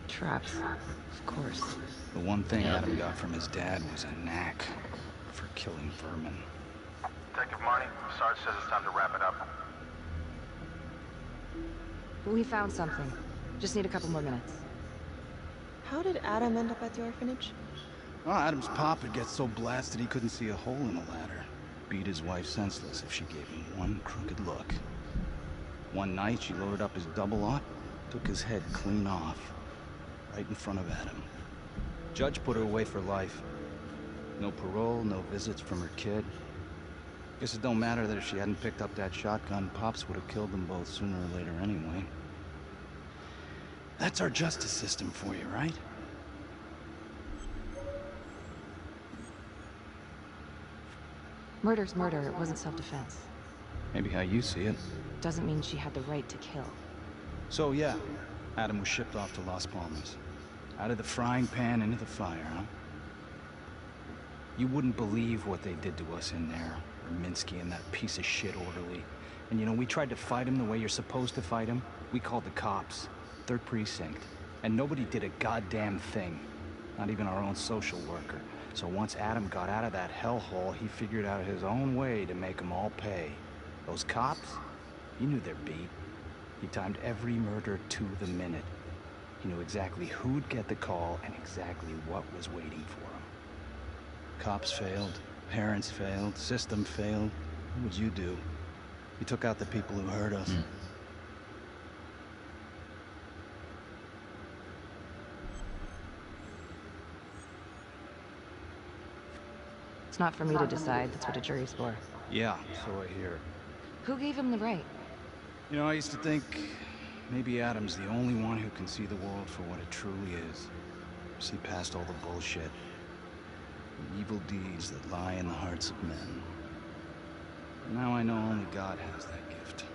Traps, of course. The one thing Adam got from his dad was a knack for killing vermin. Detective Marnie, Sarge says it's time to wrap it up. We found something. Just need a couple more minutes. How did Adam end up at the orphanage? Well, Adam's pop had get so blasted he couldn't see a hole in the ladder. Beat his wife senseless if she gave him one crooked look. One night, she loaded up his double-aught, took his head clean off, right in front of Adam. Judge put her away for life. No parole, no visits from her kid. Guess it don't matter that if she hadn't picked up that shotgun, Pops would have killed them both sooner or later anyway. That's our justice system for you, right? Murder's murder. It wasn't self-defense. Maybe how you see it. Doesn't mean she had the right to kill. So yeah, Adam was shipped off to Las Palmas. Out of the frying pan into the fire, huh? You wouldn't believe what they did to us in there. Minsky and that piece of shit orderly. And you know, we tried to fight him the way you're supposed to fight him. We called the cops. 3rd Precinct. And nobody did a goddamn thing. Not even our own social worker. So once Adam got out of that hellhole, he figured out his own way to make them all pay. Those cops, he knew their beat. He timed every murder to the minute. He knew exactly who'd get the call and exactly what was waiting for him. Cops failed, parents failed, system failed. What would you do? You took out the people who hurt us. It's not for me to decide. That's what a jury's for. Yeah, so I hear. Who gave him the right? You know, I used to think maybe Adam's the only one who can see the world for what it truly is. See past all the bullshit. The evil deeds that lie in the hearts of men. Now I know only God has that gift.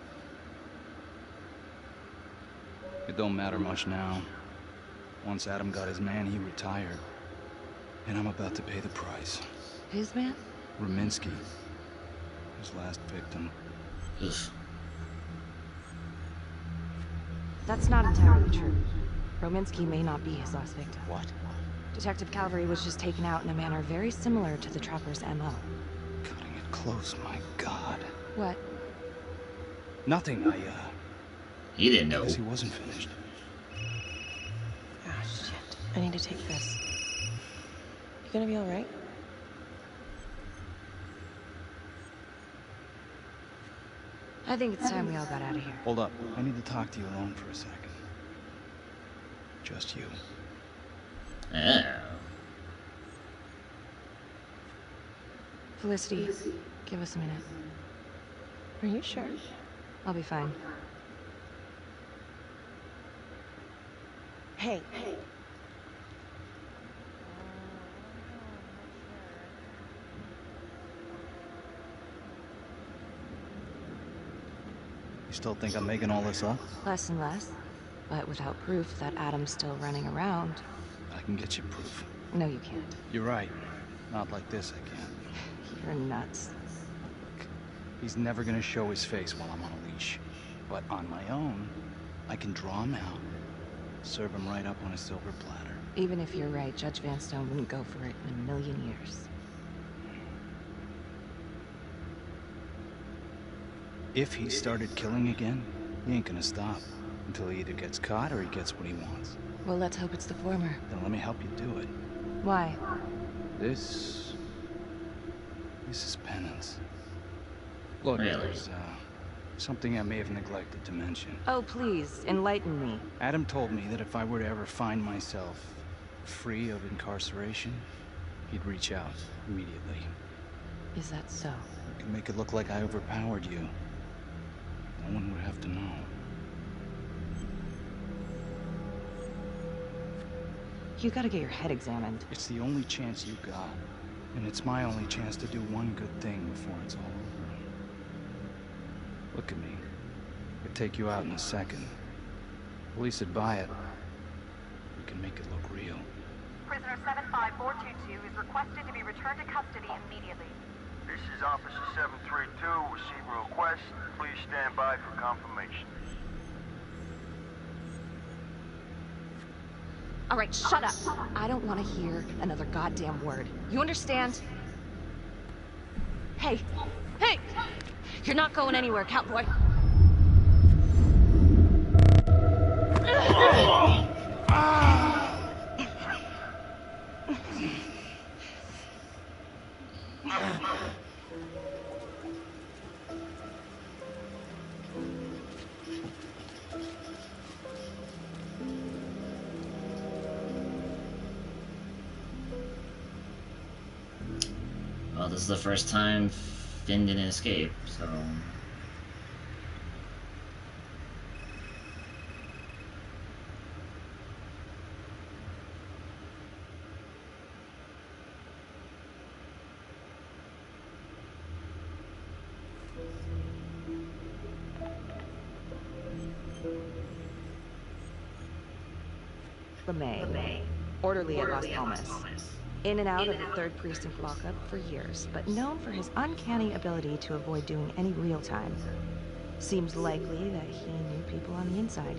It don't matter much now. Once Adam got his man, he retired. And I'm about to pay the price. His man? Rominsky. His last victim. Ugh. That's not entirely true. Rominsky may not be his last victim. What? Detective Calvary was just taken out in a manner very similar to the Trapper's MO. Cutting it close, my God. What? Nothing, He didn't know. Guess he wasn't finished. Ah, shit. I need to take this. You gonna be alright? I think it's time we all got out of here. Hold up. I need to talk to you alone for a second. Just you. Oh. Felicity, give us a minute. Are you sure? I'll be fine. Hey. You still think I'm making all this up? Less and less. But without proof that Adam's still running around. I can get you proof. No, you can't. You're right. Not like this, I can't. You're nuts. Look, he's never gonna show his face while I'm on a leash. But on my own, I can draw him out, serve him right up on a silver platter. Even if you're right, Judge Vanstone wouldn't go for it in a million years. If he started killing again, he ain't gonna stop. Until he either gets caught or he gets what he wants. Well, let's hope it's the former. Then let me help you do it. Why? This is penance. Look, Really? there's something I may have neglected to mention. Oh, please, enlighten me. Adam told me that if I were to ever find myself free of incarceration, he'd reach out immediately. Is that so? I can make it look like I overpowered you. No one would have to know. You gotta get your head examined. It's the only chance you got. And it's my only chance to do one good thing before it's all over. Look at me. I'd take you out in a second. Police would buy it. We can make it look real. Prisoner 75422 is requested to be returned to custody immediately. This is Officer 732. Receive a request. Please stand by for confirmation. All right, shut up. I don't want to hear another goddamn word. You understand? Hey! Hey! You're not going anywhere, cowboy. Well, this is the first time Finn didn't escape, so... LeMay, orderly at Las Palmas. In and out of the 3rd Precinct lockup for years, but known for his uncanny ability to avoid doing any real time. Seems likely that he knew people on the inside.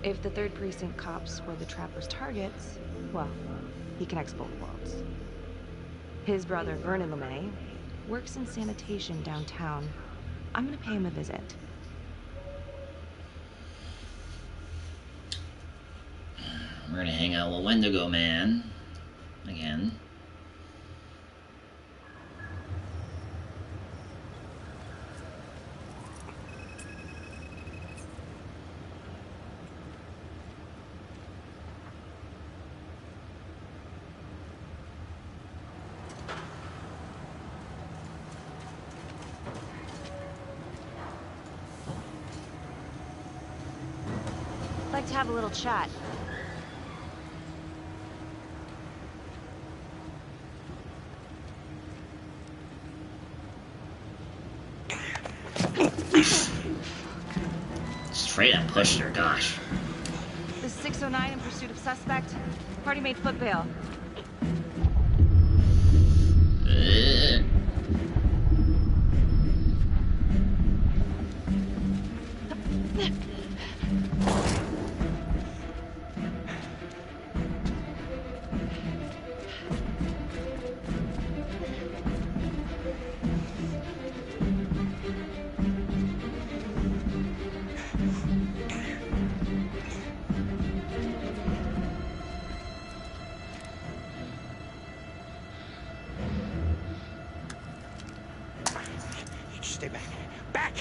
If the 3rd Precinct cops were the Trapper's targets, well, he connects both worlds. His brother, Vernon LeMay, works in sanitation downtown. I'm gonna pay him a visit. We're gonna hang out with Wendigo Man. Again. I'd like to have a little chat. Straight up pushed her, gosh. This is 609 in pursuit of suspect. Party made foot bail. you stay back. Back!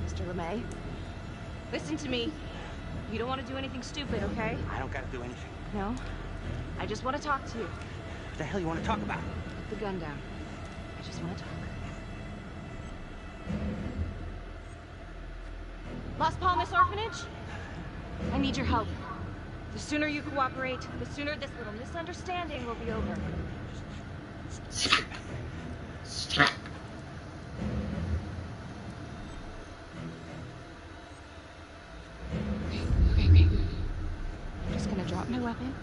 Mr. LeMay, listen to me. You don't want to do anything stupid, okay? I don't gotta do anything. No? I just want to talk to you. What the hell you want to talk about? Put the gun down. I just want to talk. Las Palmas Orphanage? I need your help. The sooner you cooperate, the sooner this little misunderstanding will be over. Stop. Okay. I'm just gonna drop my weapon.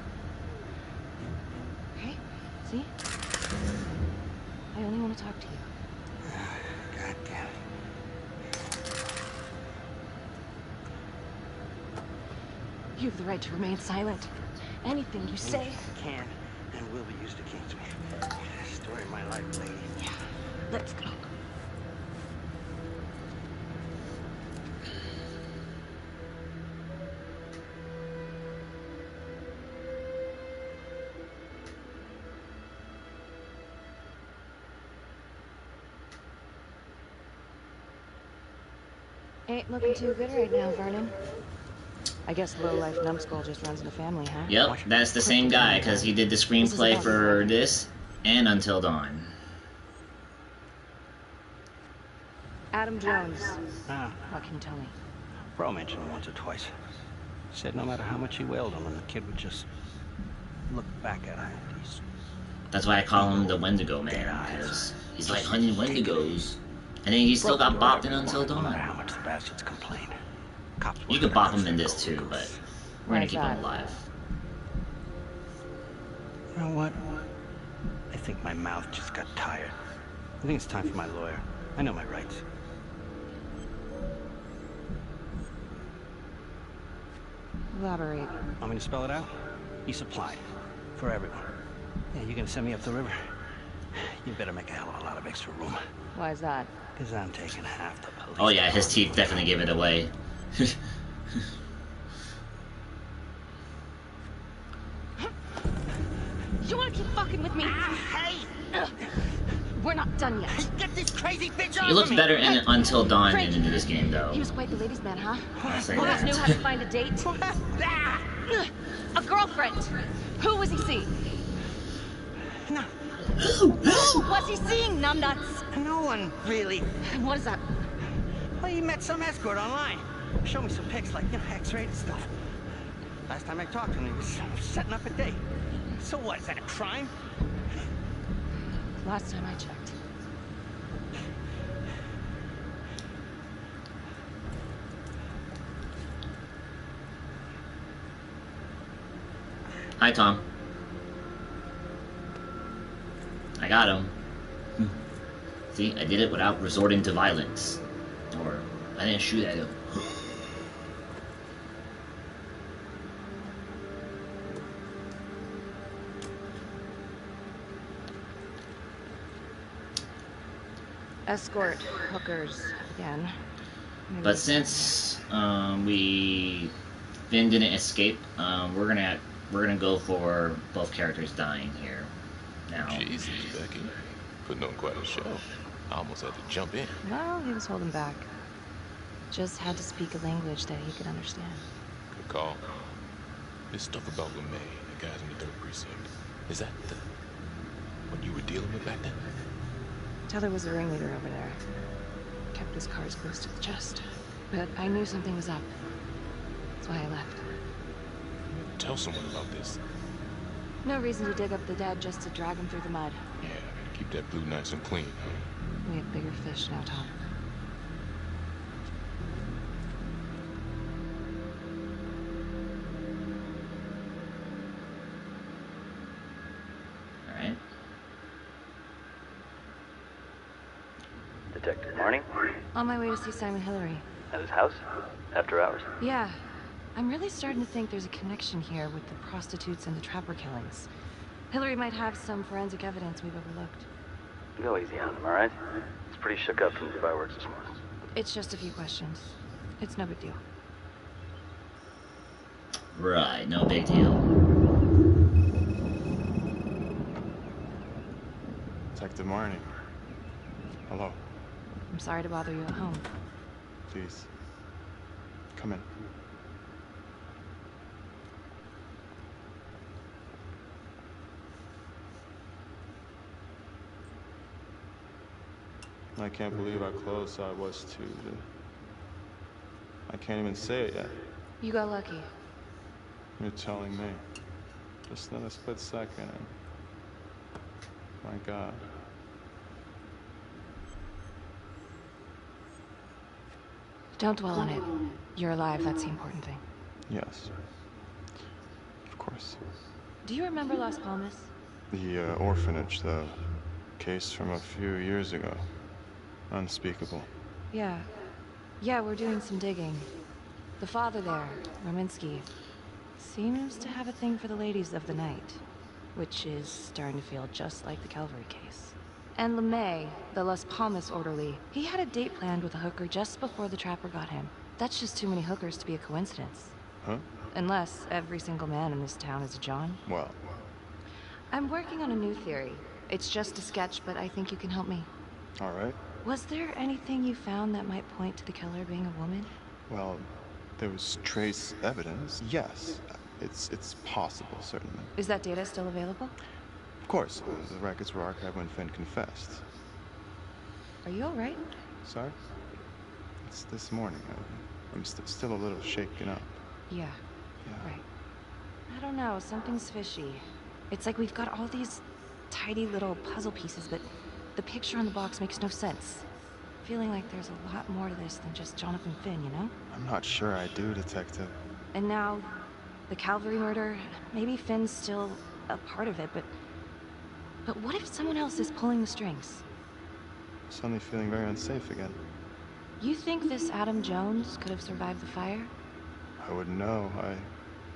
Okay? See? I only want to talk to you. God damn it. You have the right to remain silent. Anything you say Can and will be used against me. Story of my life, lady. Yeah. Let's go. Ain't looking too good right now, Vernon. I guess low-life numbskull just runs in the family, huh? Yep, that's the same guy, because he did the screenplay for this and Until Dawn. Adam Jones. Ah, What can you tell me? Bro mentioned him once or twice. Said no matter how much he wailed him, and the kid would just look back at him. That's why I call him the Wendigo Man, because he's like hunting Wendigos. And then he still got bopped in Until Dawn. No matter how much the bastards complain. You could bop him in this too, but we're gonna keep him alive. You know what? I think my mouth just got tired. I think it's time for my lawyer. I know my rights. Elaborate. Want me to spell it out? He supplied. For everyone. Yeah, you're gonna send me up the river? You better make a hell of a lot of extra room. Why is that? Because I'm taking half the police. Oh yeah, his teeth definitely give it away. You wanna keep fucking with me? Hey! We're not done yet. Get this crazy bitch off He looks me. better in Until Dawn than into this game, though. He was quite the ladies' man, huh? I'll say Always that. knew how to find a date. A girlfriend. Who was he seeing? No. Who was he seeing, numbnuts? No one, really. And what is that? Well, you met some escort online. Showed me some pics, like, you know, X-rated stuff. Last time I talked to him, he was setting up a date. So what, is that a crime? Last time I checked. Hi, Tom. I got him. See, I did it without resorting to violence. Or, I didn't shoot at him. Escort, hookers, again. Maybe But since Finn didn't escape, we're gonna go for both characters dying here. Now. Jesus, Becky, putting on quite a show. I almost had to jump in. Well, he was holding back. Just had to speak a language that he could understand. Good call. This stuff about LeMay, the guys in the third precinct, is that what you were dealing with back then? Teller was the ringleader over there. Kept his cards close to the chest. But I knew something was up. That's why I left. Tell someone about this. No reason to dig up the dead just to drag them through the mud. Yeah, keep that blue nice and clean, huh? We have bigger fish now, Tom. Alright. Detective Marnie? On my way to see Simon Hillary. At his house? After hours? Yeah. I'm really starting to think there's a connection here with the prostitutes and the trapper killings. Hillary might have some forensic evidence we've overlooked. Go easy on him, alright? He's pretty shook up from the fireworks this morning. It's just a few questions. It's no big deal. Right, no big deal. Detective Marnie. Hello. I'm sorry to bother you at home. Please. Come in. I can't believe how close I was to the... I can't even say it yet. You got lucky. You're telling me. Just another split second and... My God. Don't dwell on it. You're alive, that's the important thing. Yes. Of course. Do you remember Las Palmas? The orphanage, the case from a few years ago. Unspeakable. Yeah. Yeah, we're doing some digging. The father there, Rominsky, seems to have a thing for the ladies of the night, which is starting to feel just like the Calvary case. And LeMay, the Las Palmas orderly, he had a date planned with a hooker just before the trapper got him. That's just too many hookers to be a coincidence. Huh? Unless every single man in this town is a John. Well. I'm working on a new theory. It's just a sketch, but I think you can help me. All right. Was there anything you found that might point to the killer being a woman? Well, there was trace evidence. Yes. It's possible, certainly. Is that data still available? Of course. The records were archived when Finn confessed. Are you all right? Sorry? It's this morning. I'm still a little shaken up. Yeah. Right. I don't know. Something's fishy. It's like we've got all these tidy little puzzle pieces, but the picture on the box makes no sense. Feeling like there's a lot more to this than just Jonathan Finn, you know? I'm not sure I do, Detective. And now, the Calvary murder, maybe Finn's still a part of it, but what if someone else is pulling the strings? Suddenly feeling very unsafe again. You think this Adam Jones could have survived the fire? I wouldn't know.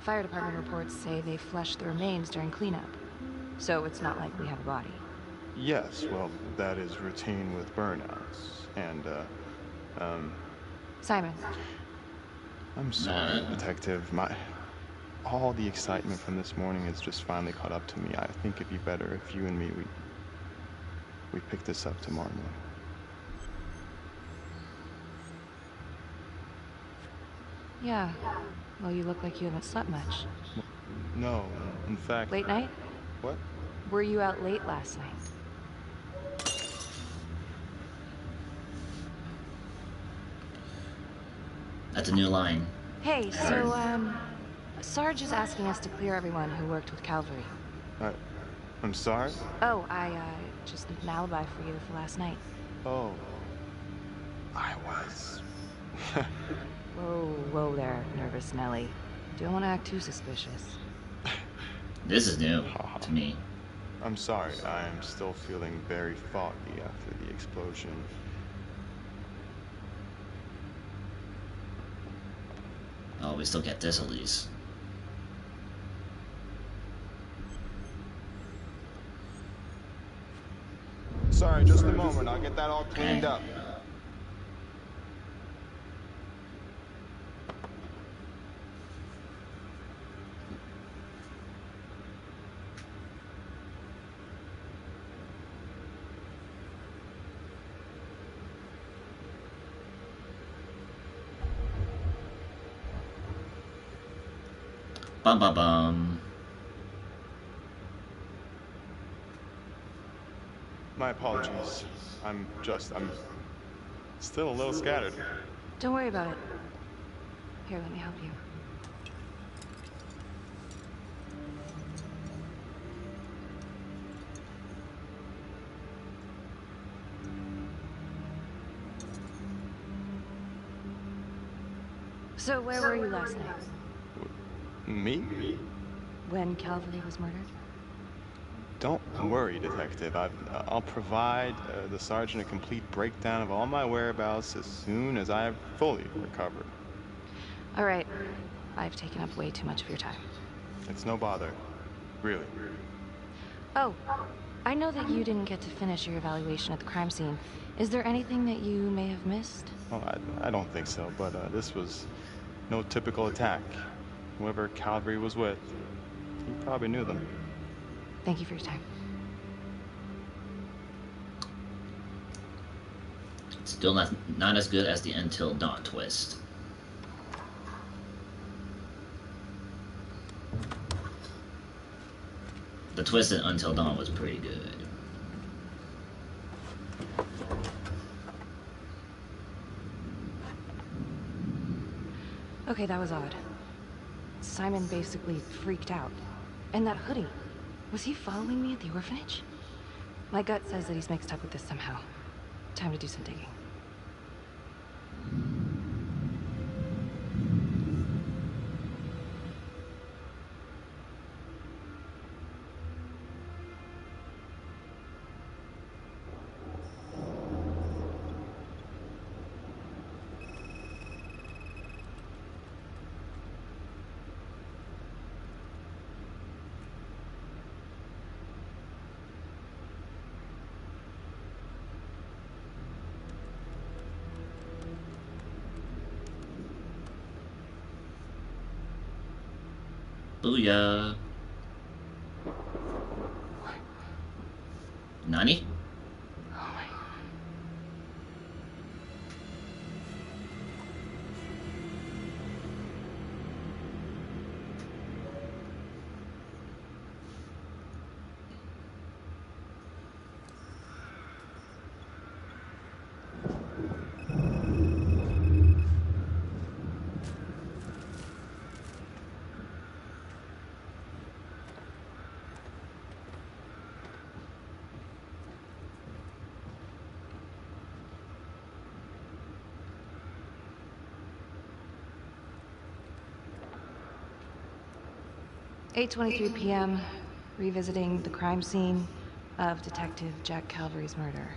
Fire department reports say they flushed the remains during cleanup. So it's not like we have a body. Yes, well, that is routine with burnouts. And, Simon. I'm sorry, Detective. All the excitement from this morning has just finally caught up to me. I think it'd be better if you and me, we pick this up tomorrow morning. Yeah. Well, you look like you haven't slept much. No, in fact... Late night? What? Were you out late last night? That's a new line. Hey, so, Sarge is asking us to clear everyone who worked with Calvary. I'm sorry? Oh, I just need an alibi for you for last night. Oh. I was... Whoa there, nervous Nelly. Don't want to act too suspicious. This is new to me. I'm sorry, I am still feeling very foggy after the explosion. Oh, we still get this at least. Sorry, just a moment. I'll get that all cleaned up. Bum bum bum. My apologies. I'm still a little scattered. Don't worry about it. Here, let me help you. So where were you last night? Me? When Calvary was murdered? Don't worry, Detective. I'll provide the sergeant a complete breakdown of all my whereabouts as soon as I have fully recovered. All right. I've taken up way too much of your time. It's no bother. Really. Oh, I know that you didn't get to finish your evaluation at the crime scene. Is there anything that you may have missed? Oh, I don't think so, but this was no typical attack. Whoever Calvary was with, he probably knew them. Thank you for your time. Still not as good as the Until Dawn twist. The twist in Until Dawn was pretty good. Okay, that was odd. Simon basically freaked out. And that hoodie. Was he following me at the orphanage? My gut says that he's mixed up with this somehow. Time to do some digging. Booyah. Nani? Oh my. "8:23 p.m., revisiting the crime scene of Detective Jack Calvary's murder.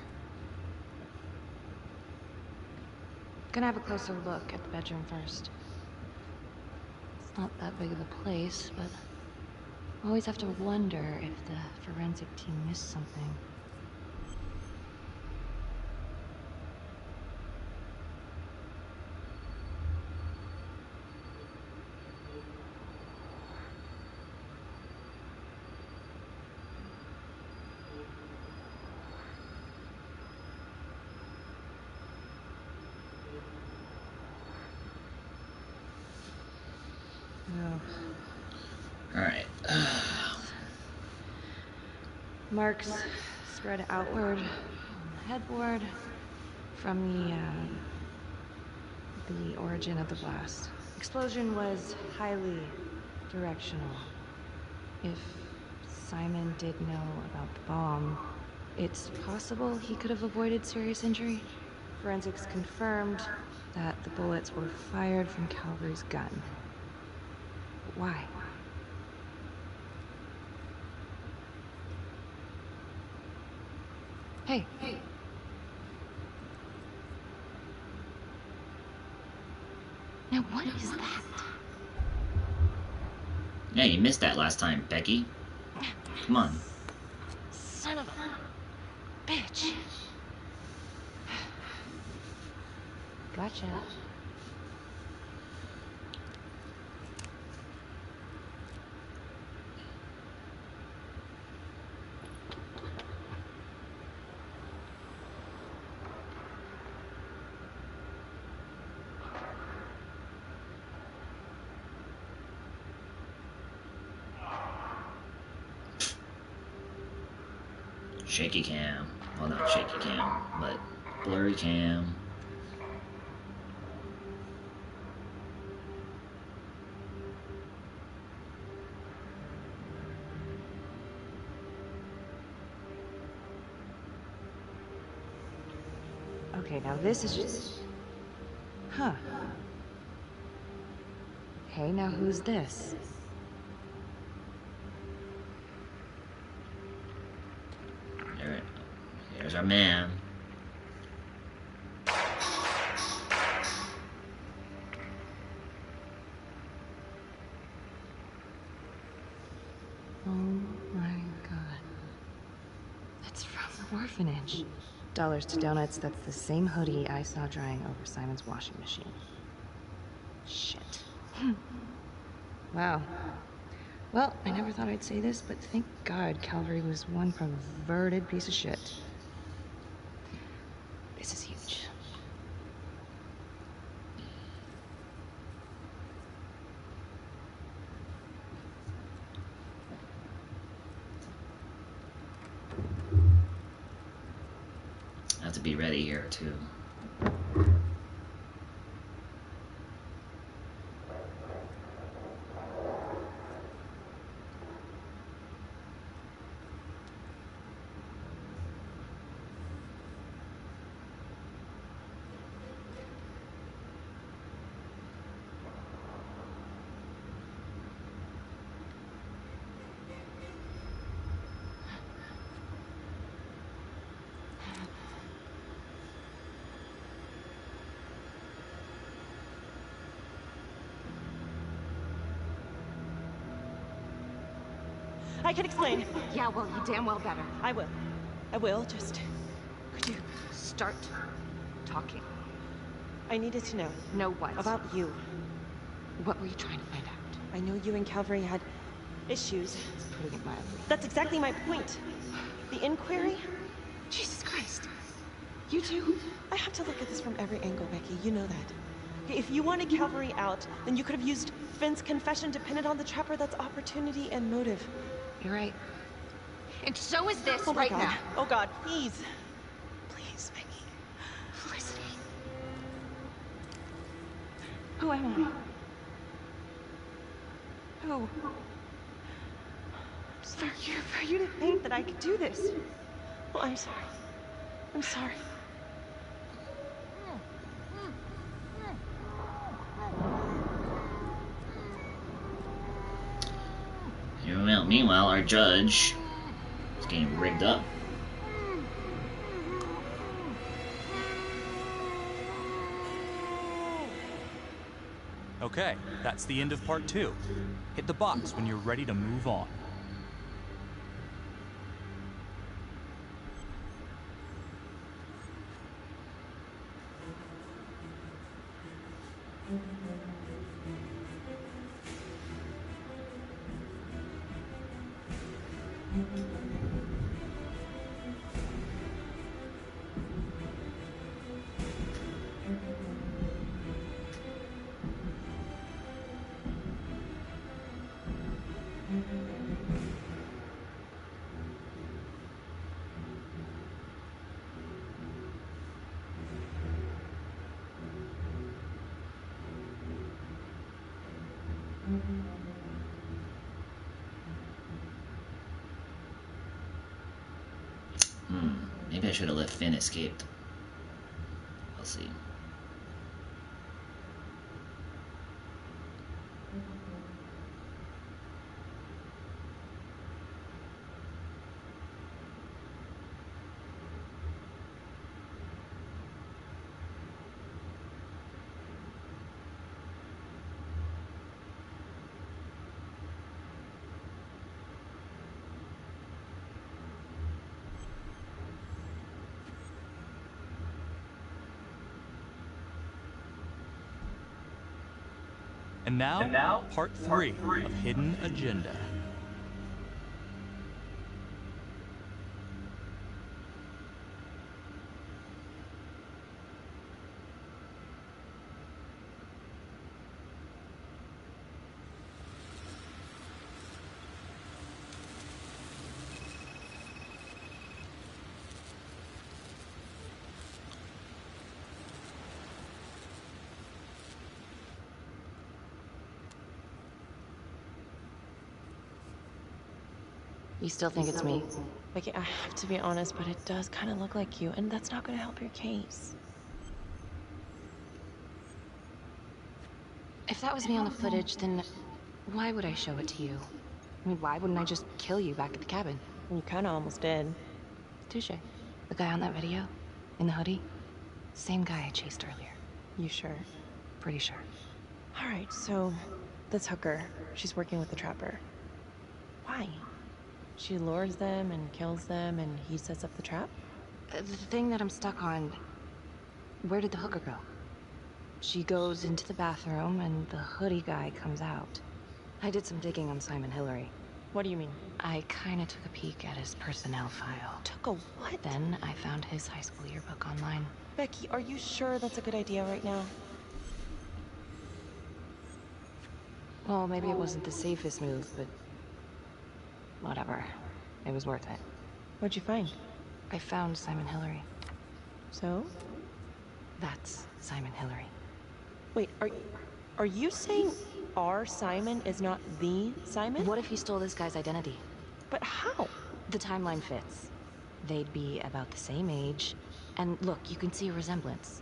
Gonna have a closer look at the bedroom first. It's not that big of a place, but always have to wonder if the forensic team missed something. Alright. Marks spread outward on the headboard from the origin of the blast. Explosion was highly directional. If Simon did know about the bomb, it's possible he could have avoided serious injury. Forensics confirmed that the bullets were fired from Calvary's gun. But why? Hey. Now what is that? Yeah, you missed that last time, Becky. Come on. Son of a bitch. Gotcha. Shaky cam. Well, not shaky cam, but blurry cam. Okay, now this is just... Huh. Hey, now who's this? There's our man. Oh my god. That's from the orphanage. Dollars to donuts, that's the same hoodie I saw drying over Simon's washing machine. Shit. Wow. Well, I never thought I'd say this, but thank God Calvary was one perverted piece of shit. This is huge. Have to be ready here too. I can explain. Yeah, well, you damn well better. I will. I will, just... Could you... Start talking. I needed to know. Know what? About you. What were you trying to find out? I know you and Calvary had issues. Putting it mildly. That's exactly my point. The inquiry? Jesus Christ. You too? I have to look at this from every angle, Becky. You know that. If you wanted Calvary out, then you could have used Finn's confession to pin it on the Trapper. That's opportunity and motive. You're right. And so is this Oh my right God. now. Oh God, please. Please, Becky. Felicity. Who am I? Who? I'm sorry. For you to think that I could do this. Oh, I'm sorry. I'm sorry. Meanwhile, our judge is getting rigged up. Okay, that's the end of part 2. Hit the box when you're ready to move on. Maybe I should have let Finn escape. We'll see. And now, part 3 of Hidden Agenda. You still think it's me? Becky, I have to be honest, but it does kind of look like you, and that's not going to help your case. If that was me on the footage, then why would I show it to you? I mean, why wouldn't I just kill you back at the cabin? You kind of almost did. Touche. The guy on that video? In the hoodie? Same guy I chased earlier. You sure? Pretty sure. Alright, so this hooker, she's working with the Trapper. Why? She lures them and kills them, and he sets up the trap? The thing that I'm stuck on... Where did the hooker go? She goes into the bathroom, and the hoodie guy comes out. I did some digging on Simon Hillary. What do you mean? I kinda took a peek at his personnel file. Took a what? Then I found his high school yearbook online. Becky, are you sure that's a good idea right now? Well, maybe it wasn't the safest move, but... whatever. It was worth it. What'd you find? I found Simon Hillary. So? That's Simon Hillary. Wait, are you saying our Simon is not the Simon? What if he stole this guy's identity? But how? The timeline fits. They'd be about the same age. And look, you can see a resemblance.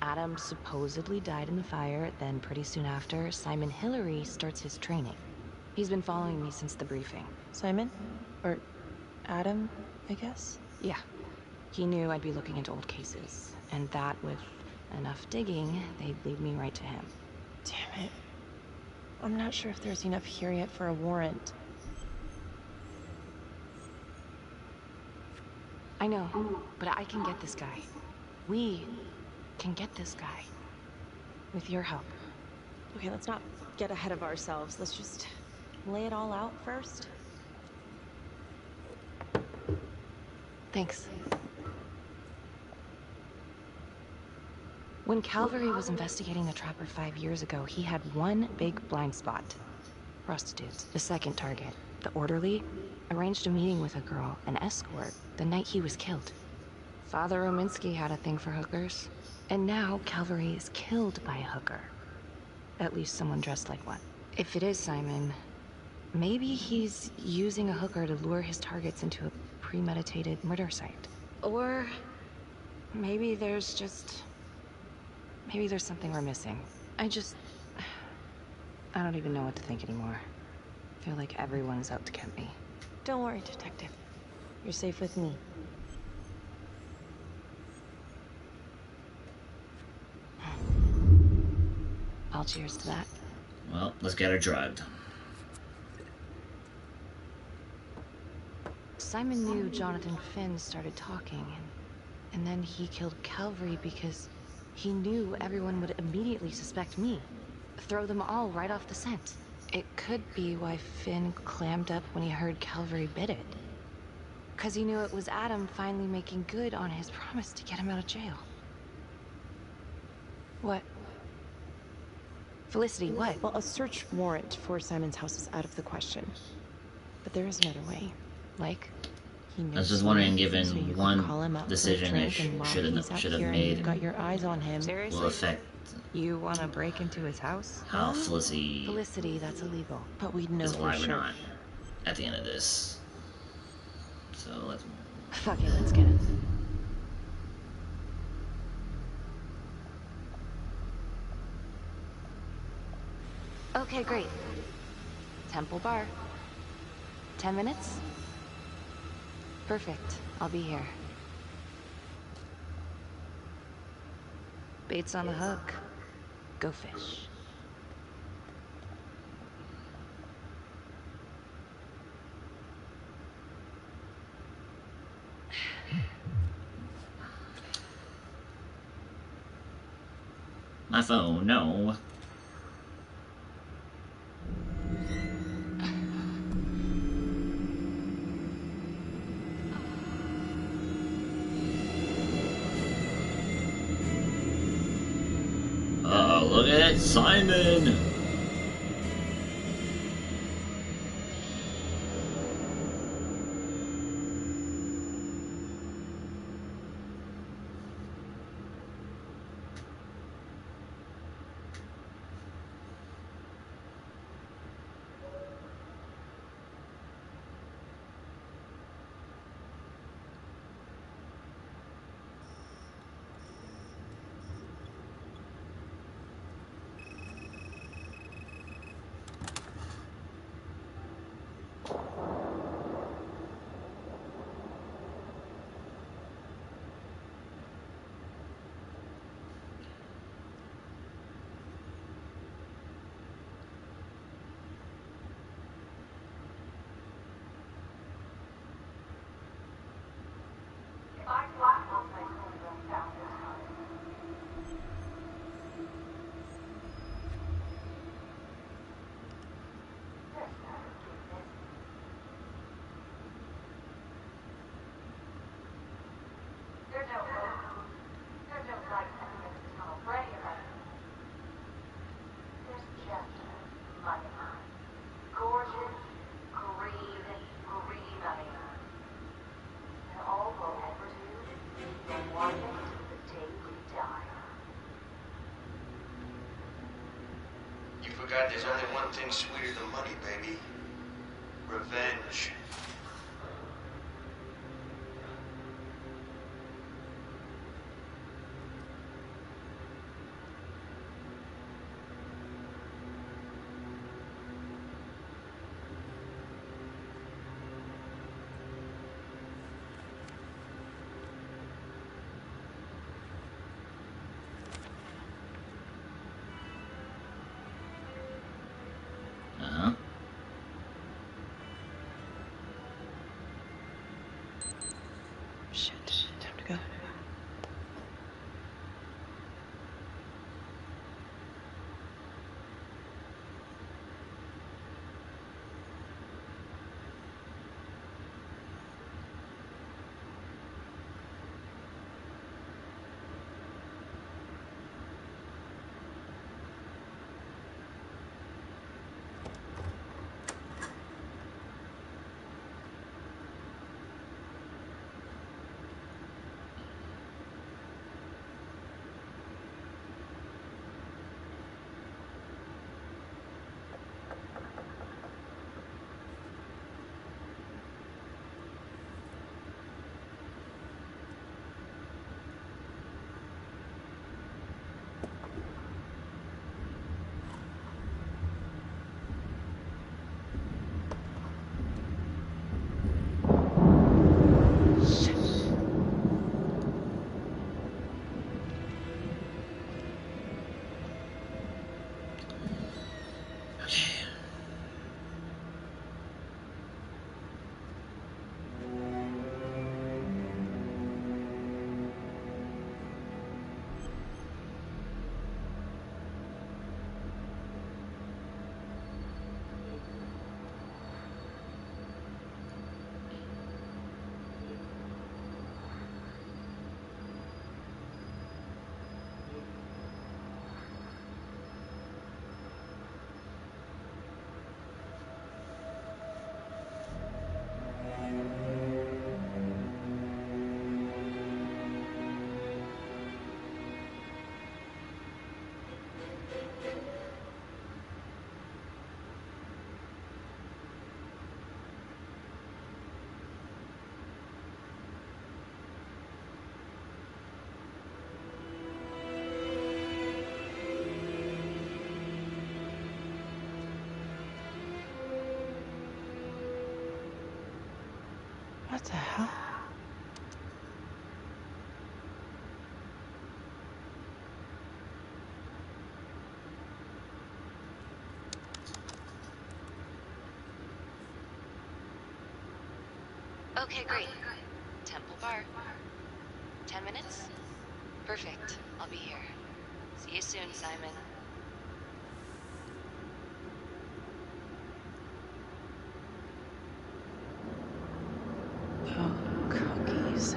Adam supposedly died in the fire, then pretty soon after, Simon Hillary starts his training. He's been following me since the briefing. Simon? Or Adam, I guess? Yeah. He knew I'd be looking into old cases, and that with enough digging, they'd lead me right to him. Damn it. I'm not sure if there's enough here yet for a warrant. I know, but I can get this guy. We can get this guy. With your help. Okay, let's not get ahead of ourselves. Let's just lay it all out first. Thanks. When Calvary was investigating the Trapper 5 years ago, he had one big blind spot. Prostitutes. The second target, the orderly, arranged a meeting with a girl, an escort, the night he was killed. Father Rominsky had a thing for hookers. And now Calvary is killed by a hooker. At least someone dressed like one. If it is Simon, maybe he's using a hooker to lure his targets into a premeditated murder site. Or maybe there's something we're missing. I don't even know what to think anymore. I feel like everyone's out to get me. Don't worry, Detective. You're safe with me. I'll cheers to that. Well, let's get her drugged. Simon knew Jonathan Finn started talking, and then he killed Calvary because he knew everyone would immediately suspect me. Throw them all right off the scent. It could be why Finn clammed up when he heard Calvary bid it. 'Cause he knew it was Adam finally making good on his promise to get him out of jail. What? Felicity, what? Well, a search warrant for Simon's house is out of the question. But there is another way. Like? I was just wondering, given so you one call him up decision they should have made, got your eyes on him. Seriously? will affect You want to break into his house? how Felicity Felicity, that's illegal. But we'd know is for alive or sure. not at the end of this. So let's. Fuck it, let's get it. Okay, great. Temple Bar. 10 minutes? Perfect. I'll be here. Bait's on the hook. Go fish. My phone, no. Oh, look at it, Simon! All will ever do is one forgot there's only one thing sweeter than money, baby. Revenge. Shit, time to go. What the hell? Okay, great. Temple Bar. 10 minutes? Perfect. I'll be here. See you soon, Simon. Oh, cookies.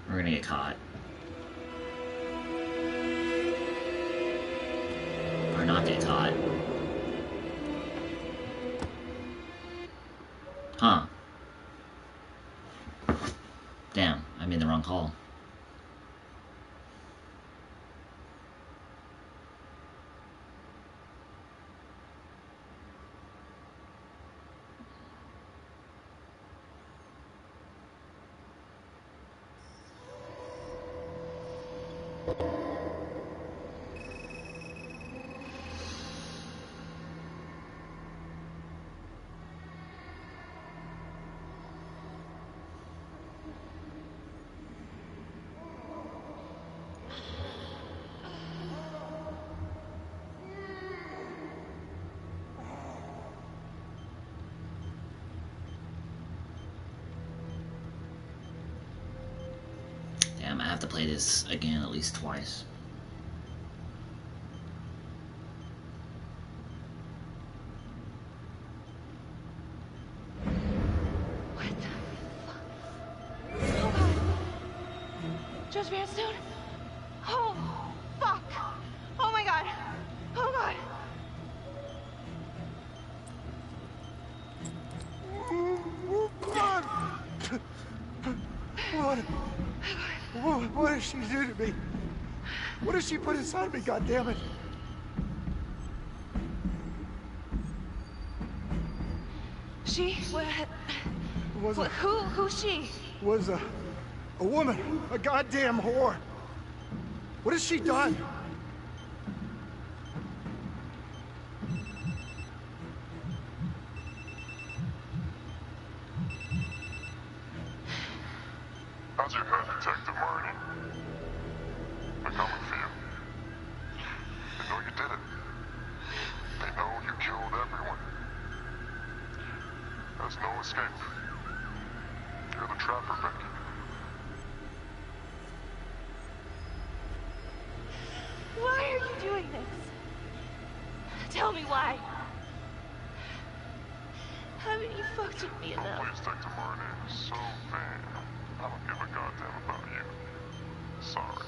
We're gonna get caught. Or not get caught. Huh. Damn, I made the wrong call. Damn, I have to play this again at least twice. Judge Vanstone? Oh, fuck! Oh my god! Oh god! What did she do to me? What did she put inside me, goddammit? She? Who's she? Was a woman, a goddamn whore. What has she done? How's your head, Detective Marty? They're coming for you. They know you did it. They know you killed everyone. There's no escape. You're the trapper, Becky. Why are you doing this? Tell me why. Haven't you fucked with me enough? Please, Detective Marty. So vain. I don't give a goddamn about you. Sorry.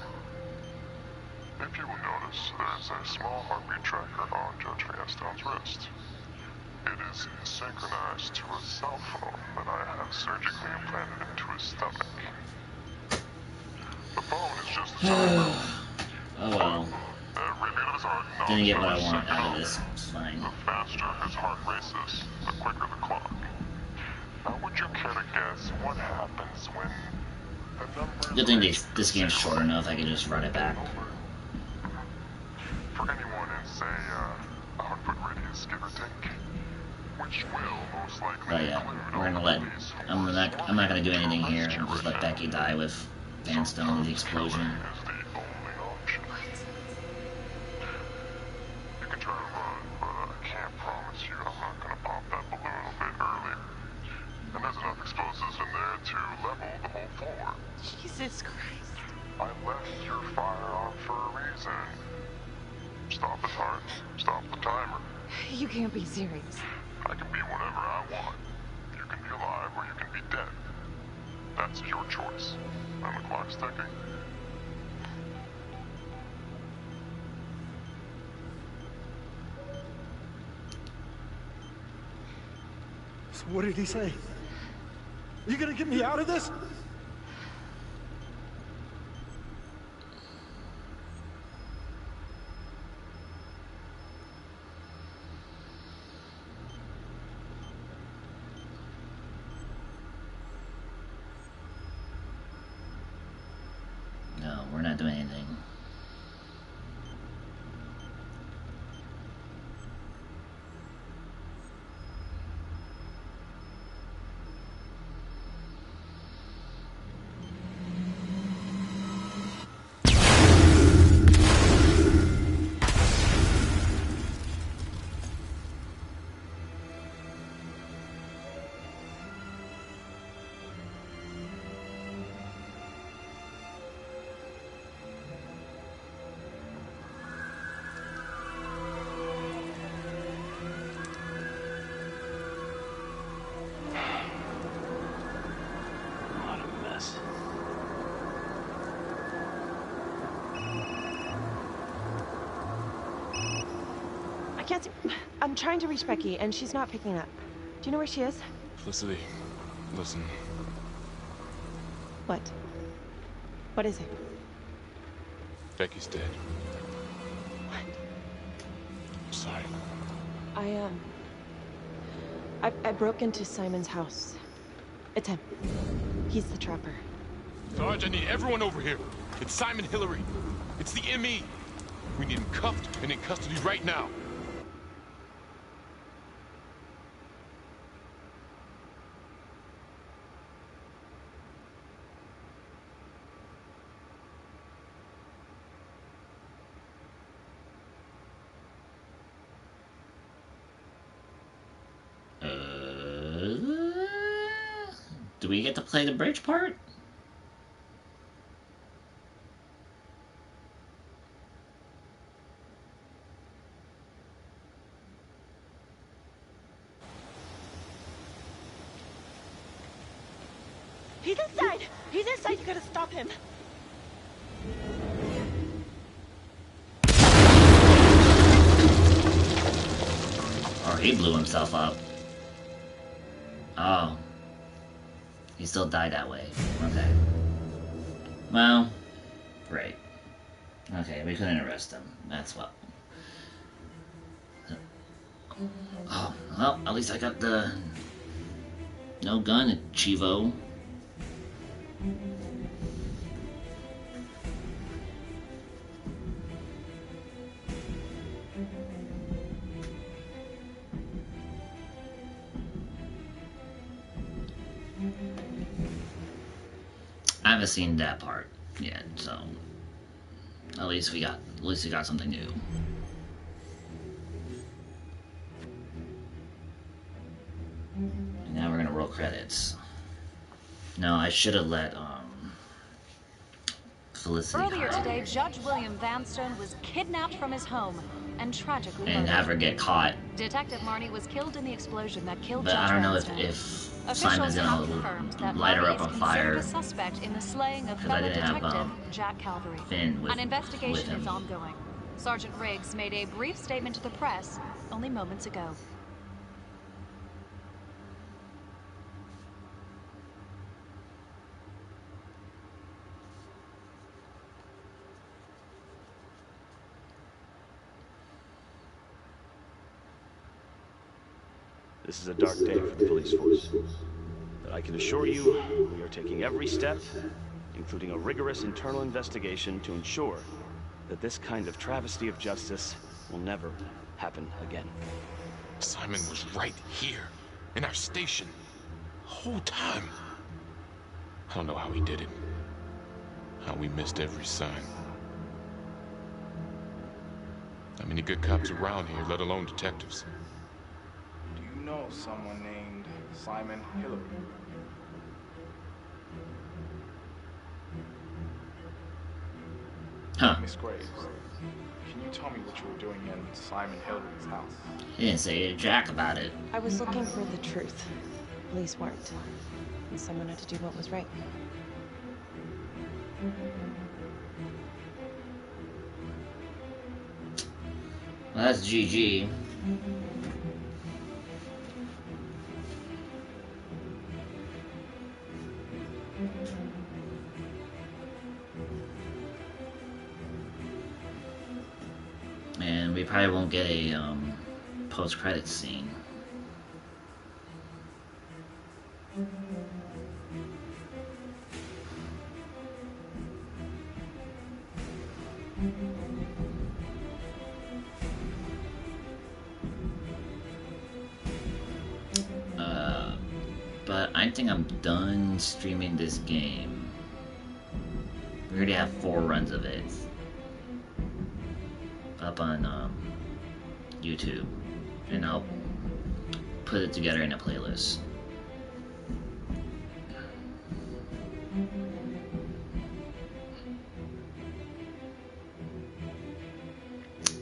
If you will notice, there's a small heartbeat tracker on Judge Vanstone's wrist. It is synchronized to a cell phone that I have surgically implanted into his stomach. The phone is just a timer. Oh well. Every beat of his heart Didn't get what I knows want second out of off. this. It's fine. The faster his heart races, the quicker the clock. Now, would you care to guess what happens when the numbers... Good thing this game's short enough, I can just run it back. For anyone in, say, 100-foot radius, give or take, which will most likely But yeah, we're gonna let... I'm not gonna do anything here. I'll just let Becky die with Vanstone with the explosion. You can try to run, but I can't promise you I'm not gonna pop that balloon a bit earlier. And there's enough explosives in there to level the whole floor. Jesus Christ. I left your fire on for a reason. Stop his heart, stop the timer. You can't be serious. I can be whatever I want. You can be alive or you can be dead. That's your choice. And the clock's ticking. So what did he say? You gonna get me out of this? No, we're not doing anything. can't see. I'm trying to reach Becky, and she's not picking up. Do you know where she is? Felicity, listen. What? What is it? Becky's dead. What? I'm sorry. I broke into Simon's house. It's him. He's the trapper. Sarge, I need everyone over here. It's Simon Hillary. It's the ME. We need him cuffed and in custody right now. Do we get to play the bridge part? He's inside! He's inside! You gotta stop him! Or he blew himself up. Oh. He still died that way. Okay. Well, great. Okay, we couldn't arrest him. That's what. Oh, well, at least I got the no gun Chivo. I haven't seen that part yet, so at least we got something new. And now we're gonna roll credits. No, I should have let Felicity Earlier hide today, Judge William Vanstone was kidnapped from his home and tragically and murdered. have her get caught. Detective Marnie was killed in the explosion that killed But Judge I don't know Vanstone. if Officials Simon's have gonna confirmed that light her Marnie up is on considered fire a suspect in the slaying of because I fellow didn't have detective Jack Calvary. Finn with An investigation him. is ongoing. Sergeant Riggs made a brief statement to the press only moments ago. This is a dark day for the police force. But I can assure you, we are taking every step, including a rigorous internal investigation to ensure that this kind of travesty of justice will never happen again. Simon was right here, in our station, the whole time. I don't know how he did it. How we missed every sign. Not many good cops around here, let alone detectives. Do you know someone named Simon Hillary? Huh. Miss Graves, can you tell me what you were doing in Simon Hillary's house? He didn't say jack about it. I was looking for the truth. Police weren't. And someone had to do what was right. Well, that's GG. And we probably won't get a post-credits scene. But I think I'm done streaming this game. We already have 4 runs of it up on YouTube, and I'll put it together in a playlist.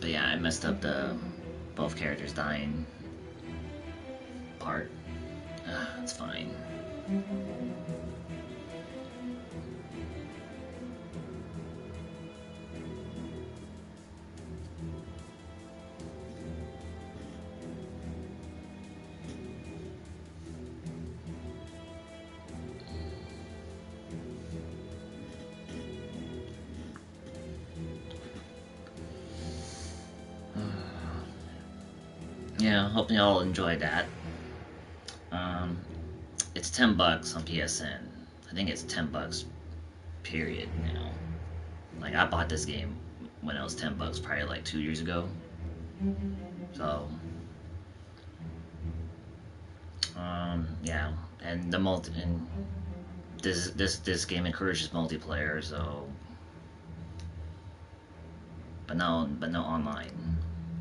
But yeah, I messed up the both characters dying part. It's fine. Yeah, hope you all enjoyed that. It's $10 on PSN. I think it's $10 period now. Like, I bought this game when it was $10 probably like 2 years ago. So yeah, and this game encourages multiplayer, so but no online.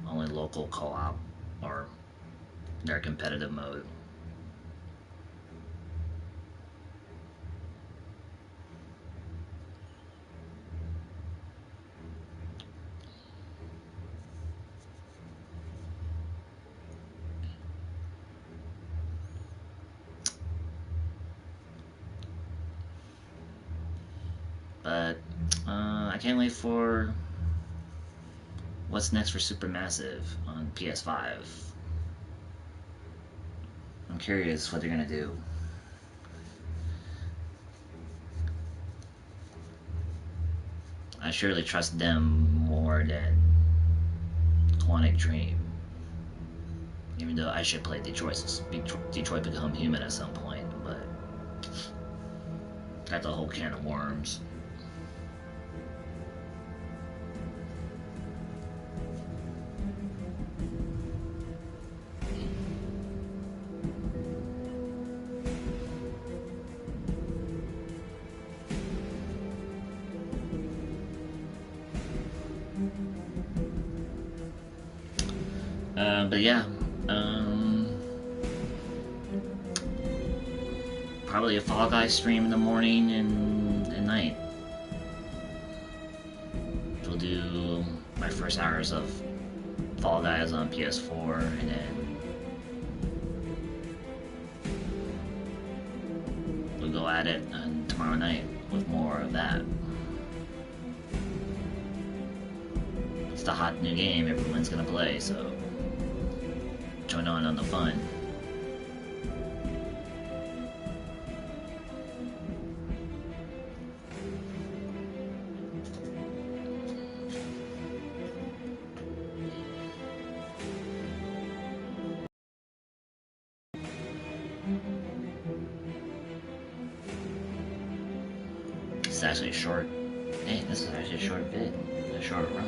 Only local co-op or their competitive mode. But I can't wait for what's next for Supermassive on PS5. I'm curious what they're gonna do. surely trust them more than Quantic Dream. Even though I should play Detroit Become Human at some point, but that's a whole can of worms. But yeah, probably a Fall Guys stream in the morning and night. We'll do my first hours of Fall Guys on PS4, and then we'll go at it tomorrow night with more of that. It's the hot new game everyone's gonna play, so join on the fun. This is actually a short. Hey, this is actually a short vid, a short run.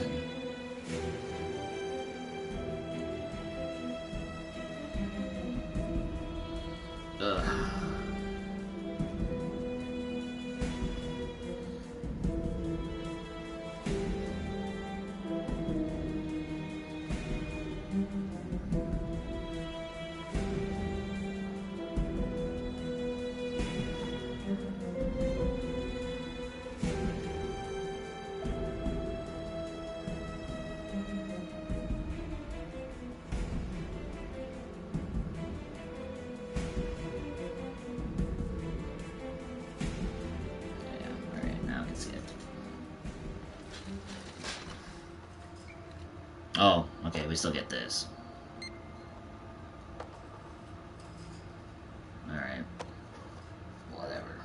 Oh, okay, we still get this. Alright. Whatever.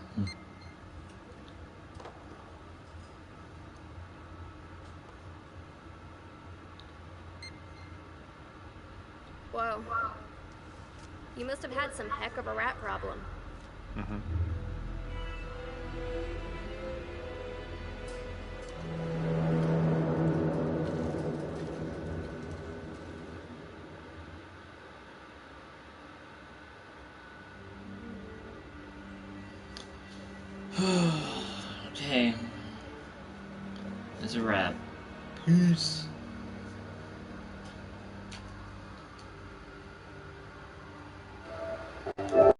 Whoa. You must have had some heck of a rat problem. Mm-hmm. Okay. That's a wrap. Peace.